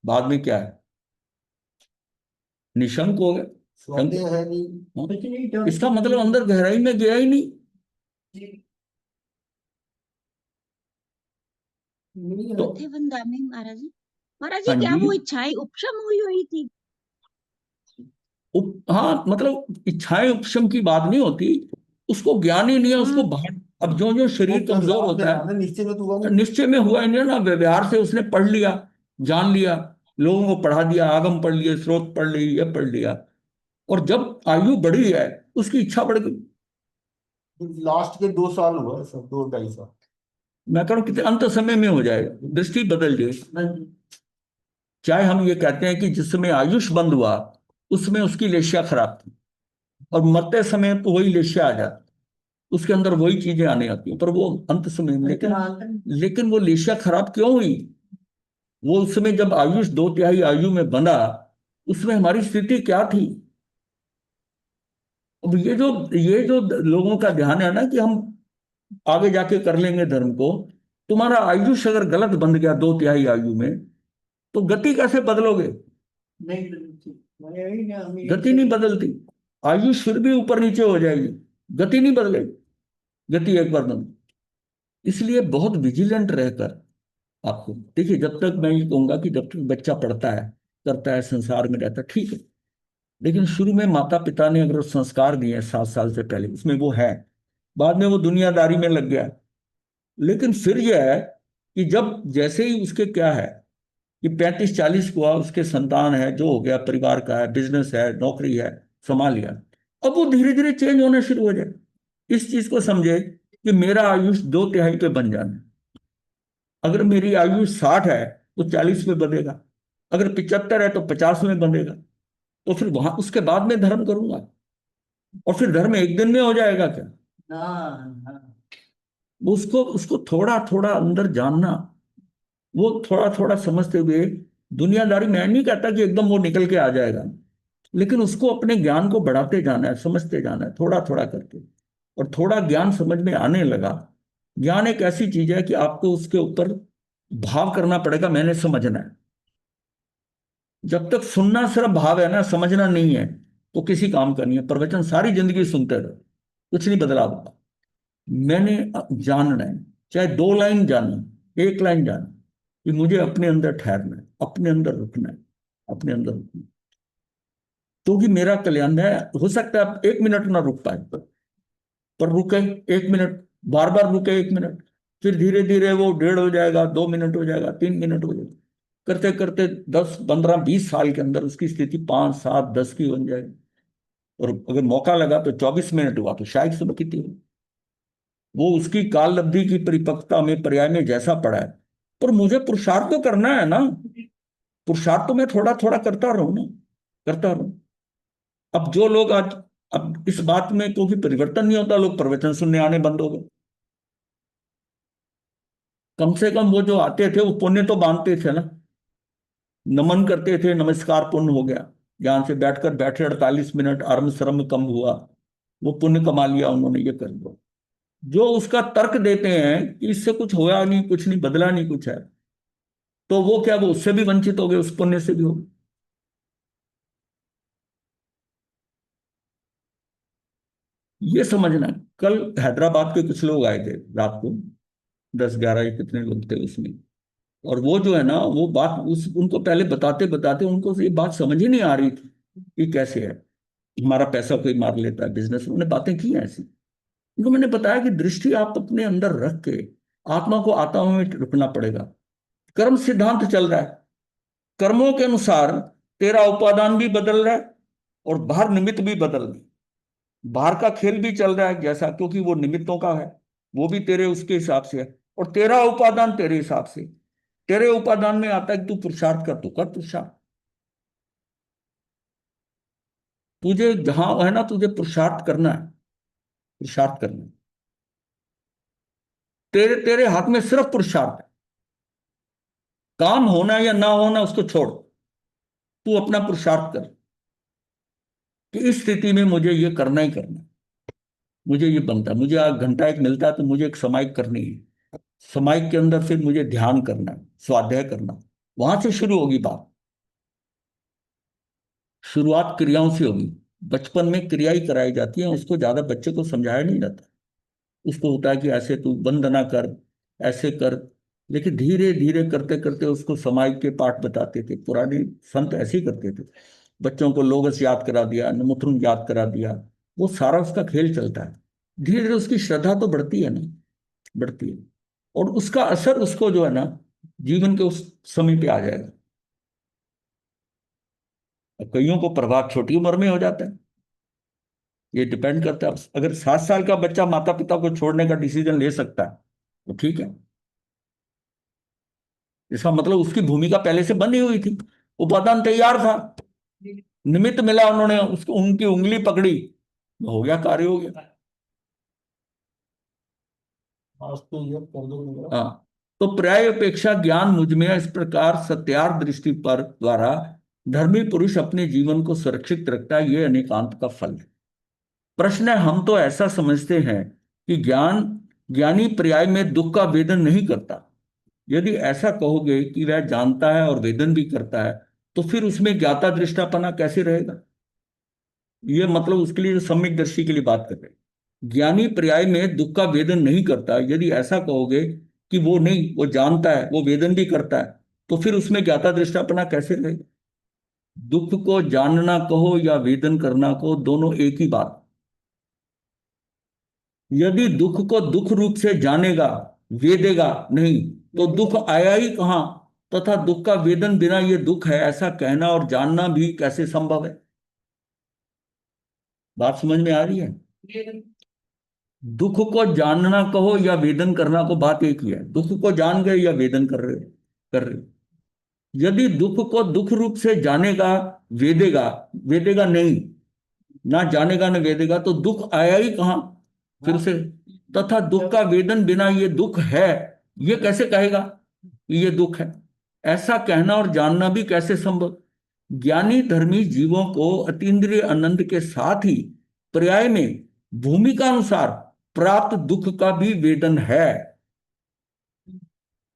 बाद में क्या है? निशंक हो गया। सौदे है नहीं। हाँ? इसका मतलब अंदर गहराई में गया ही नहीं। तो थे वृंदावन में महाराज जी। महाराज जी हाँ क्या जी, वो इच्छाएं उपशम हुई थी? हाँ, मतलब इच्छाएं उपशम की बात नहीं होती, उसको ज्ञान ही नहीं है, उसको हाँ बाहर। अब जो जो शरीर कमजोर होता है, निश्चय में तो हुआ नहीं। निश्चय में हुआ ही नहीं ना, व्यवहार से उसने पढ़ लिया, जान लिया, लोगों को पढ़ा दिया, आगम पढ़ लिए, स्रोत पढ़ ली, ये पढ़ लिया, और जब आयु बढ़ी है उसकी इच्छा बढ़ गई। लास्ट के 2 साल हुआ सब, 2 2.5 साल। मैं कह रहा हूं कितने अंत समय में हो जाएगा, दृष्टि बदल जाएगी। चाहे हम ये कहते हैं कि जिस समय आयुष बंद हुआ उसमें उसकी लेशिया खराब थी, और मरते समय तो वही लेशिया आ जाती, उसके अंदर वही चीजें आने आती हैं, पर वो अंत समय में। लेकिन वो लेशिया खराब क्यों हुई? वो उस समय जब आयुष 2/3 आयु में बंधा, उसमें हमारी स्थिति क्या थी? अब ये जो लोगों का ध्यान है ना कि हम आगे जाके कर लेंगे धर्म को, तुम्हारा आयुष अगर गलत बंध गया 2/3 आयु में, तो गति कैसे बदलोगे? नहीं बदलती। गति नहीं बदलती, आयुष फिर भी ऊपर नीचे हो जाएगी, गति नहीं बदलेगी। गति एक बार बंद। इसलिए बहुत विजिलेंट रहकर आपको देखिए, जब तक मैं ये कहूंगा कि जब तक बच्चा पढ़ता है, करता है, संसार में रहता है, ठीक है, लेकिन शुरू में माता पिता ने अगर संस्कार दिए 7 साल से पहले, उसमें वो है, बाद में वो दुनियादारी में लग गया। लेकिन फिर यह है कि जब जैसे ही उसके क्या है कि 35 40 हुआ, उसके संतान है, जो हो गया, परिवार का है, बिजनेस है, नौकरी है, संभाल लिया, अब वो धीरे धीरे चेंज होना शुरू हो जाए। इस चीज को समझे कि मेरा आयुष 2/3 पे बन जाना है। अगर मेरी आयु 60 है तो 40 में बंधेगा, अगर 75 है तो 50 में बंधेगा, तो फिर वहां उसके बाद में धर्म करूंगा। और फिर धर्म एक दिन में हो जाएगा क्या? वो उसको उसको थोड़ा थोड़ा अंदर जानना, वो थोड़ा थोड़ा समझते हुए, दुनियादारी मैं नहीं कहता कि एकदम वो निकल के आ जाएगा, लेकिन उसको अपने ज्ञान को बढ़ाते जाना है, समझते जाना है, थोड़ा थोड़ा करके। और थोड़ा ज्ञान समझ में आने लगा, ज्ञान एक ऐसी चीज है कि आपको उसके ऊपर भाव करना पड़ेगा, मैंने समझना है। जब तक सुनना सिर्फ भाव है ना, समझना नहीं है, तो किसी काम का नहीं है। प्रवचन सारी जिंदगी सुनते रहो, कुछ नहीं बदलाव होगा। मैंने जानना है, चाहे 2 लाइन जाने, 1 लाइन जाने, कि मुझे अपने अंदर ठहरना है, अपने अंदर रुकना है, अपने अंदर रुकना है, तो कि मेरा कल्याण है। हो सकता है आप 1 मिनट ना रुक पाए, पर रुके 1 मिनट, बार बार रुके 1 मिनट, फिर धीरे धीरे वो 1.5 हो जाएगा, 2 मिनट हो जाएगा, 3 मिनट हो जाएगा। करते करते 10 15 20 साल के अंदर उसकी स्थिति 5 7 10 की बन जाएगी। और अगर मौका लगा तो 24 मिनट हुआ तो शायद सुबह कितनी हुई। वो उसकी काल अवधि की परिपक्वता में पर्याय में जैसा पड़ा है। पर मुझे पुरुषार्थ तो करना है ना, पुरुषार्थ तो मैं थोड़ा थोड़ा करता रहूं ना, करता रहूं। अब जो लोग आज, अब इस बात में क्योंकि परिवर्तन नहीं होता, लोग प्रवचन सुनने आने बंद हो गए। कम से कम वो जो आते थे वो पुण्य तो बांधते थे ना, नमन करते थे, नमस्कार पुण्य हो गया। ध्यान से बैठकर बैठे 48 मिनट, आर्म श्रम कम हुआ, वो पुण्य कमा लिया उन्होंने, ये कर दो। जो उसका तर्क देते हैं कि इससे कुछ होया नहीं, कुछ नहीं बदला, नहीं कुछ है, तो वो क्या, वो उससे भी वंचित हो गए, उस पुण्य से भी हो गए। ये समझना। कल हैदराबाद के कुछ लोग आए थे रात को, 10 11 या कितने लोग थे उसमें। और वो जो है ना, वो बात उस उनको पहले बताते बताते उनको ये बात समझ ही नहीं आ रही थी कि कैसे है, हमारा पैसा कोई मार लेता है बिजनेस। उन्होंने बातें की हैं ऐसी। उनको मैंने बताया कि दृष्टि आप अपने अंदर रख के आत्मा को आत्मा में रुकना पड़ेगा। कर्म सिद्धांत चल रहा है, कर्मों के अनुसार तेरा उपादान भी बदल रहा है और बाहर निमित्त भी बदल रहे हैं। बाहर का खेल भी चल रहा है जैसा, क्योंकि वो निमित्तों का है, वो भी तेरे उसके हिसाब से है, और तेरा उपादान तेरे हिसाब से। तेरे उपादान में आता है कि तू पुरुषार्थ कर, तू कर पुरुषार्थ। तुझे जहां है ना, तुझे पुरुषार्थ करना है, पुरुषार्थ करना है। तेरे तेरे हाथ में सिर्फ पुरुषार्थ है। काम होना या ना होना उसको छोड़, तू अपना पुरुषार्थ कर कि इस स्थिति में मुझे ये करना ही करना है। मुझे ये बनता है, मुझे घंटा एक मिलता है तो मुझे एक समाइक करनी है। समाइक के अंदर फिर मुझे ध्यान करना है, स्वाध्याय करना, वहां से शुरू होगी बात। शुरुआत क्रियाओं से होगी। बचपन में क्रिया ही कराई जाती है, उसको ज्यादा बच्चे को समझाया नहीं जाता। उसको होता है कि ऐसे तू वंदना कर, ऐसे कर। लेकिन धीरे धीरे करते करते उसको समाज के पाठ बताते थे, पुराने संत ऐसे ही करते थे। बच्चों को लोगस याद करा दिया, नमुथुन याद करा दिया, वो सारा उसका खेल चलता है। धीरे धीरे उसकी श्रद्धा तो बढ़ती है ना, बढ़ती है। और उसका असर उसको जो है ना, जीवन के उस समय पे आ जाएगा। अब कईयों को प्रभाव छोटी उम्र में हो जाता है, ये डिपेंड करता है। अगर 7 साल का बच्चा माता पिता को छोड़ने का डिसीजन ले सकता है तो ठीक है, इसका मतलब उसकी भूमिका पहले से बनी हुई थी, उपादान तैयार था, निमित्त मिला, उन्होंने उसको उनकी उंगली पकड़ी, हो गया, कार्य हो गया। आज तो ये कर दो। हाँ, तो पर्याय अपेक्षा ज्ञान मुझ में इस प्रकार सत्यार्थ दृष्टि पर द्वारा धर्मी पुरुष अपने जीवन को सुरक्षित रखता है, ये अनेकांत का फल है। प्रश्न है, हम तो ऐसा समझते हैं कि ज्ञानी पर्याय में दुख का वेदन नहीं करता। यदि ऐसा कहोगे कि वह जानता है और वेदन भी करता है, तो फिर उसमें ज्ञाता दृष्टापना कैसे रहेगा? ये मतलब उसके लिए जो सम्यक दृष्टि के लिए बात कर रहे हैं, ज्ञानी पर्याय में दुख का वेदन नहीं करता। यदि ऐसा कहोगे कि वो नहीं, वो जानता है, वो वेदन भी करता है, तो फिर उसमें ज्ञाता दृष्टापना कैसे रहेगा? दुख को जानना कहो या वेदन करना कहो, दोनों एक ही बात। यदि दुख को दुख रूप से जानेगा, वेदेगा नहीं, तो दुख आया ही कहां? तथा दुख का वेदन बिना ये दुख है ऐसा कहना और जानना भी कैसे संभव है? बात समझ में आ रही है? दुख को जानना कहो या वेदन करना को, बात एक ही है। दुख को जान गए या वेदन कर रहे। यदि दुख को दुख रूप से जानेगा, वेदेगा, वेदेगा नहीं, ना जानेगा ना वेदेगा, तो दुख आया ही कहां फिर से? तथा दुख का वेदन बिना ये दुख है, ये कैसे कहेगा कि ये दुख है? ऐसा कहना और जानना भी कैसे संभव? ज्ञानी धर्मी जीवों को अतीन्द्रिय आनंद के साथ ही पर्याय में भूमिका अनुसार प्राप्त दुख का भी वेदन है।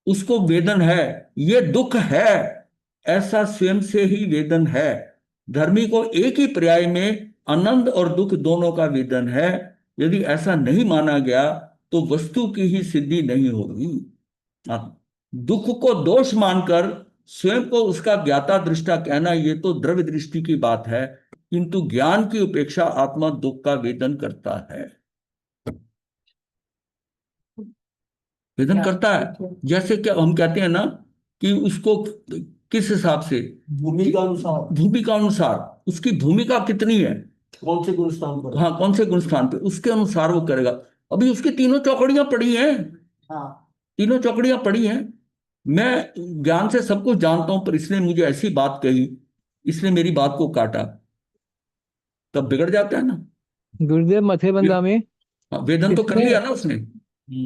उसको वेदन है, ये दुख है, ऐसा स्वयं से ही वेदन है। धर्मी को एक ही पर्याय में आनंद और दुख दोनों का वेदन है। यदि ऐसा नहीं माना गया तो वस्तु की ही सिद्धि नहीं होगी। दुख को दोष मानकर स्वयं को उसका ज्ञाता दृष्टा कहना, ये तो द्रव्य दृष्टि की बात है, किंतु ज्ञान की उपेक्षा आत्मा दुख का वेदन करता है। वेदन करता है। जैसे क्या हम कहते हैं ना कि उसको किस हिसाब से? भूमिका अनुसार भूमिका अनुसार। उसकी भूमिका कितनी है, कौन से गुण स्थान पर? हाँ कौन से गुण स्थान पे, उसके अनुसार वो करेगा। अभी उसकी तीनों चौकड़ियां पड़ी हैं, हाँ तीनों चौकड़ियां पड़ी हैं। मैं ज्ञान से सब कुछ जानता हूं, पर इसने मुझे ऐसी बात कही, इसने मेरी बात को काटा, तब बिगड़ जाता है ना। गुरुदेव मथेबंदा में हाँ, वेदन तो कर इसमें लिया ना उसने।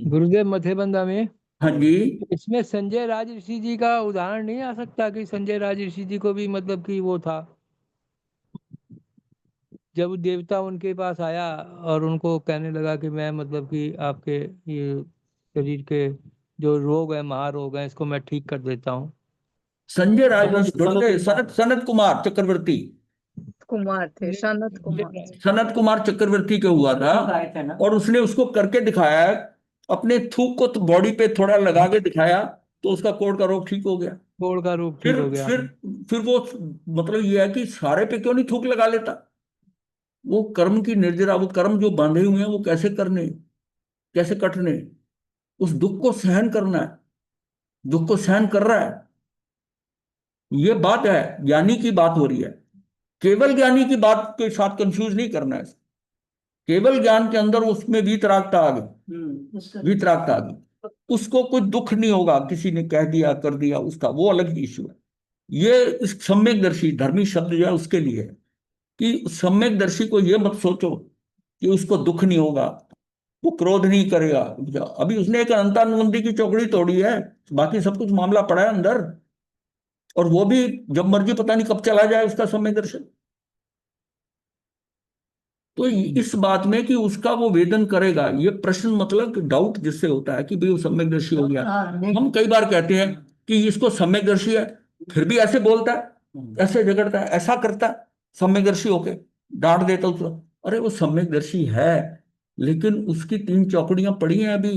गुरुदेव मथेबंदा में हाँ जी। इसमें संजय राज ऋषि जी का उदाहरण नहीं आ सकता कि संजय राज ऋषि जी को भी मतलब कि वो था, जब देवता उनके पास आया और उनको कहने लगा कि मैं मतलब कि आपके ये शरीर के जो रोग है, महारोग है, इसको मैं ठीक कर देता हूँ। संजय राय सनत- गुरुदेव सनत सनत कुमार चक्रवर्ती, कुमार थे, सनत कुमार। सनत कुमार चक्रवर्ती के हुआ था, आए थे ना। और उसने उसको करके दिखाया है, अपने थूक को तो बॉडी पे थोड़ा लगा के दिखाया, तो उसका कोढ़ का रोग ठीक हो गया। कोढ़ का रोग ठीक फिर हो गया। फिर फिर वो, मतलब ये है कि सारे पे क्यों नहीं थूक लगा लेता? वो कर्म की निर्जरा, वो कर्म जो बांधे हुए हैं वो कैसे करने, कैसे कटने, उस दुख को सहन करना है, दुख को सहन कर रहा है। ये बात है, ज्ञानी की बात हो रही है। केवल ज्ञानी की बात के साथ कंफ्यूज नहीं करना है। केवल ज्ञान के अंदर उसमें वीतरागता आ गई, उसका वीतरागता आ गई, उसको कोई दुख नहीं होगा, किसी ने कह दिया कर दिया, उसका वो अलग इश्यू है। ये इस सम्यकदर्शी, धर्मी शब्द जो है उसके लिए है, कि सम्यकदर्शी को ये मत सोचो कि उसको दुख नहीं होगा, वो क्रोध नहीं करेगा। अभी उसने एक अनंतानुबंधी की चौकड़ी तोड़ी है, बाकी सब कुछ मामला पड़ा है अंदर, और वो भी जब मर्जी पता नहीं कब चला जाए उसका सम्यक दर्शन। तो इस बात में कि उसका वो वेदन करेगा, ये प्रश्न मतलब कि डाउट जिससे होता है कि भाई वो सम्यकदर्शी हो गया। हम कई बार कहते हैं कि इसको सम्यकदर्शी है, फिर भी ऐसे बोलता है, ऐसे झगड़ता है, ऐसा करता है, सम्यकदर्शी होके डांट देता उसको। अरे वो सम्यकदर्शी है, लेकिन उसकी तीन चौकड़ियां पड़ी हैं अभी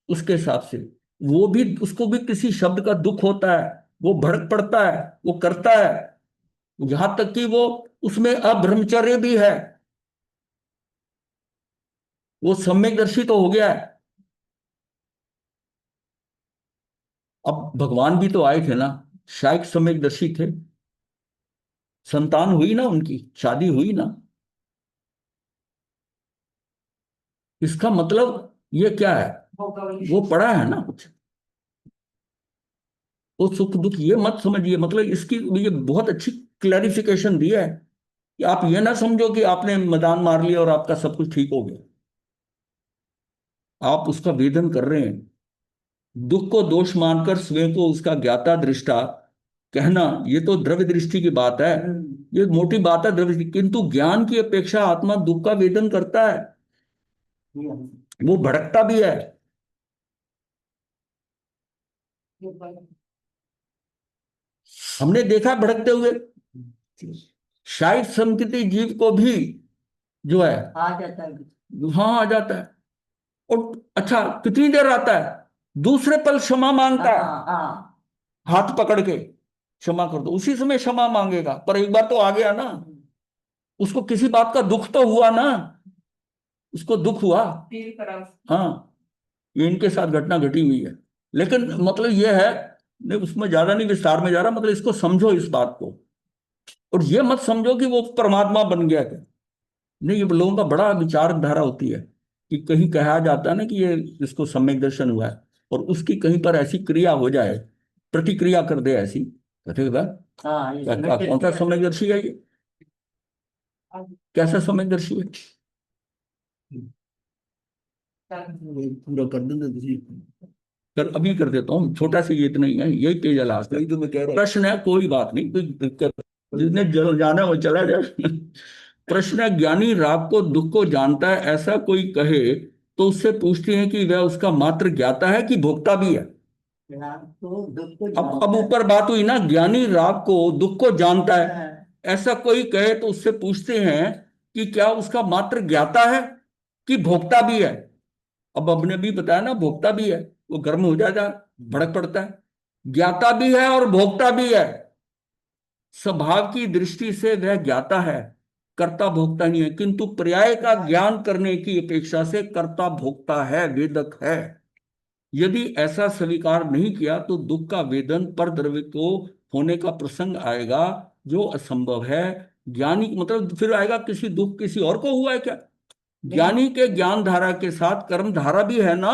उसके हिसाब से। वो भी, उसको भी किसी शब्द का दुख होता है, वो भड़क पड़ता है, वो करता है, यहां तक कि वो, उसमें अब्रह्मचर्य भी है, वो सम्यकदर्शी तो हो गया है। अब भगवान भी तो आए थे ना, शायद सम्यकदर्शी थे, संतान हुई ना, उनकी शादी हुई ना। इसका मतलब ये क्या है, वो पढ़ा है ना कुछ, वो सुख दुख ये मत समझिए। मतलब इसकी ये बहुत अच्छी क्लैरिफिकेशन दी है, कि आप ये ना समझो कि आपने मैदान मार लिया और आपका सब कुछ ठीक हो गया। आप उसका वेदन कर रहे हैं, दुख को दोष मानकर स्वयं को उसका ज्ञाता दृष्टा कहना, ये तो द्रव्य दृष्टि की बात है, ये मोटी बात है द्रव्य दृष्टि। किंतु ज्ञान की अपेक्षा आत्मा दुख का वेदन करता है, वो भड़कता भी है। हमने देखा भड़कते हुए, शायद संकित जीव को भी जो है, आ जाता है। हाँ आ जाता है। और अच्छा कितनी देर आता है, दूसरे पल क्षमा मांगता है, हाँ हाँ हाथ पकड़ के क्षमा कर दो, उसी समय क्षमा मांगेगा। पर एक बार तो आ गया ना, उसको किसी बात का दुख तो हुआ ना, उसको दुख हुआ। हाँ, ये इनके साथ घटना घटी हुई है। लेकिन मतलब ये है, नहीं उसमें ज्यादा नहीं विस्तार में जा रहा, मतलब इसको समझो इस बात को, और ये मत समझो कि वो परमात्मा बन गया क्या। नहीं, ये लोगों का बड़ा विचारधारा होती है, कि कहीं कहा जाता है ना कि ये इसको सम्यक दर्शन हुआ है, और उसकी कहीं पर ऐसी क्रिया हो जाए, प्रतिक्रिया कर दे ऐसी, कहते हैं, हाँ ये कौन सा सम्यकदर्शी है ये, कैसा सम्यकदर्शी है? पूरा कर देते किसी कर, अभी कर देता हूँ, छोटा सा ये इतना ही है, यही पेज लास्ट है, तो मैं कह रहा हूँ। प्रश्न है, कोई बात नहीं, कोई दिक्कत, जिसने जाना वो चला जाए। प्रश्न है, ज्ञानी राग को दुख को जानता है ऐसा कोई कहे, तो उससे पूछते हैं कि वह उसका मात्र ज्ञाता है कि भोक्ता भी है। तो दुख को अब ऊपर बात हुई ना, ज्ञानी राग को दुख को जानता है है। ऐसा कोई कहे, तो उससे पूछते हैं कि क्या उसका मात्र ज्ञाता है कि भोक्ता भी है। अब हमने भी बताया ना, भोक्ता भी है, वो गर्म हो जाता, भड़क पड़ता है, ज्ञाता भी है और भोक्ता भी है। स्वभाव की दृष्टि से वह ज्ञाता है, कर्ता भोक्ता नहीं है, किंतु पर्याय का ज्ञान करने की अपेक्षा से कर्ता भोक्ता है, वेदक है। यदि ऐसा स्वीकार नहीं किया तो दुख का वेदन पर द्रव्य को होने का प्रसंग आएगा जो असंभव है। ज्ञानी मतलब फिर आएगा किसी दुख किसी और को हुआ है क्या? ज्ञानी के ज्ञान धारा के साथ कर्म धारा भी है ना,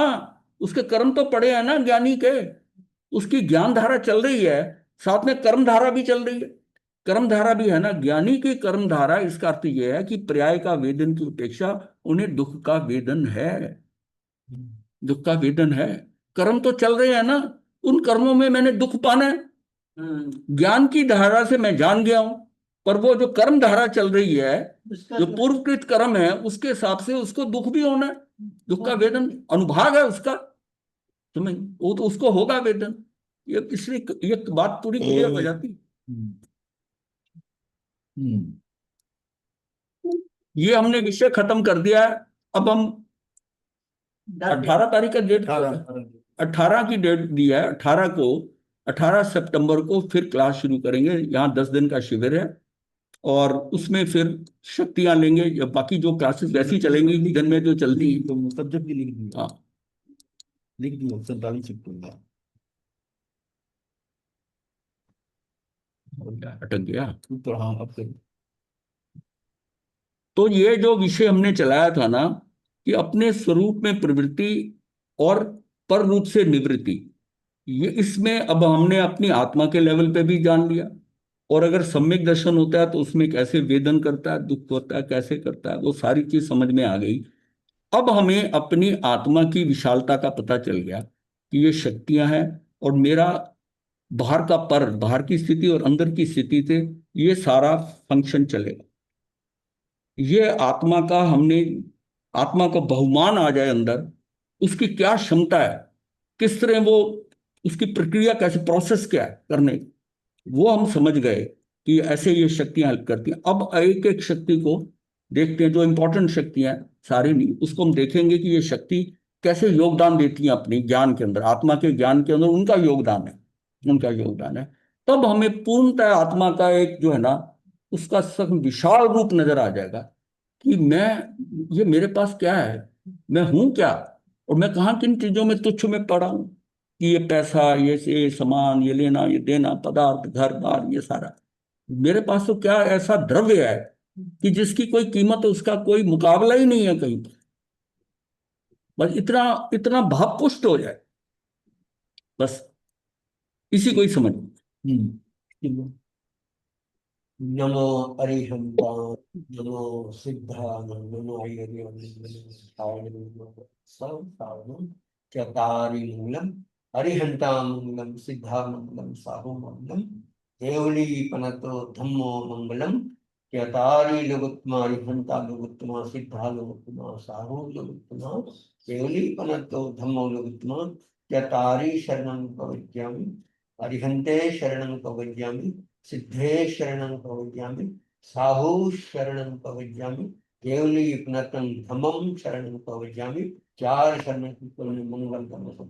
उसके कर्म तो पड़े हैं ना ज्ञानी के, उसकी ज्ञान धारा चल रही है, साथ में कर्म धारा भी चल रही है, कर्म धारा भी है ना। ज्ञानी की कर्म धारा, इसका अर्थ यह है कि पर्याय का वेदन की अपेक्षा उन्हें दुख का वेदन है, दुख का वेदन है। कर्म तो चल रहे हैं ना, उन कर्मों में मैंने दुख पाना है। ज्ञान की धारा से मैं जान गया हूं, पर वो जो कर्म धारा चल रही है, उसका जो पूर्वकृत कर्म है, उसके हिसाब से उसको दुख भी होना है, दुख का वेदन अनुभाग है उसका, समझ, वो तो उसको होगा वेदन। ये इसलिए ये बात पूरी क्लियर हो जाती। ये हमने विषय खत्म कर दिया है। अब हम 18 तारीख का डेट, 18 की डेट दी है, 18 को, 18 सितंबर को फिर क्लास शुरू करेंगे। यहाँ 10 दिन का शिविर है और उसमें फिर शक्तियां लेंगे, या बाकी जो क्लासेस वैसी चलेंगी दिन में जो चलती है। तो सब्जेक्ट भी लिख दिया, हाँ, लिख दिया 47 चैप्टर अटक गया। तो हाँ अब कर। तो ये जो विषय हमने चलाया था ना, कि अपने स्वरूप में प्रवृत्ति और पर रूप से निवृत्ति, ये इसमें अब हमने अपनी आत्मा के लेवल पे भी जान लिया, और अगर सम्यक दर्शन होता है तो उसमें कैसे वेदन करता है, दुख होता है कैसे करता है, वो सारी चीज समझ में आ गई। अब हमें अपनी आत्मा की विशालता का पता चल गया कि ये शक्तियां हैं, और मेरा बाहर का पर, बाहर की स्थिति और अंदर की स्थिति से ये सारा फंक्शन चलेगा। ये आत्मा का, हमने आत्मा का बहुमान आ जाए अंदर, उसकी क्या क्षमता है, किस तरह वो, उसकी प्रक्रिया कैसे, प्रोसेस क्या है करने की, वो हम समझ गए कि ऐसे ये शक्तियां हेल्प करती हैं। अब एक एक शक्ति को देखते हैं, जो इंपॉर्टेंट शक्तियां हैं, सारी नहीं, उसको हम देखेंगे कि ये शक्ति कैसे योगदान देती हैं अपने ज्ञान के अंदर, आत्मा के ज्ञान के अंदर उनका योगदान है, उनका योगदान है। तब हमें पूर्णतः आत्मा का एक जो है ना, उसका सब विशाल रूप नजर आ जाएगा कि मैं, ये मेरे पास क्या है, मैं हूं क्या, और मैं कहाँ किन चीजों में तुच्छ में पड़ा हूं, कि ये पैसा, ये सामान, ये लेना ये देना, पदार्थ, घर बार, ये सारा मेरे पास तो क्या ऐसा द्रव्य है कि जिसकी कोई कीमत, उसका कोई मुकाबला ही नहीं है कहीं पर। बस इतना इतना भाव पुष्ट हो जाए, बस इसी को ही समझ। नमो अरिहंताय, नमो सिद्धाय, नमो चतारि मूलम, अरिहंतामंगलम, सिद्धामंगलम, साहुमंगलम, देवलीपनतो धम्मो मंगलम, चतारि लोकोत्तमा, अरिहंता लोकोत्तमा, सिद्धा लोकोत्तमा, साहु लोकोत्तमा, देवलीपनतो धम्मो लोकोत्तमा, चतारि शरणं प्रपद्यामि, अरिहंते शरणं प्रपद्यामि, सिद्धे शरणं प्रपद्यामि, साहु शरणं प्रपद्यामि, केवलीपनतं धम्मं शरणं प्रपद्यामि। चार शरण की मंगल करने से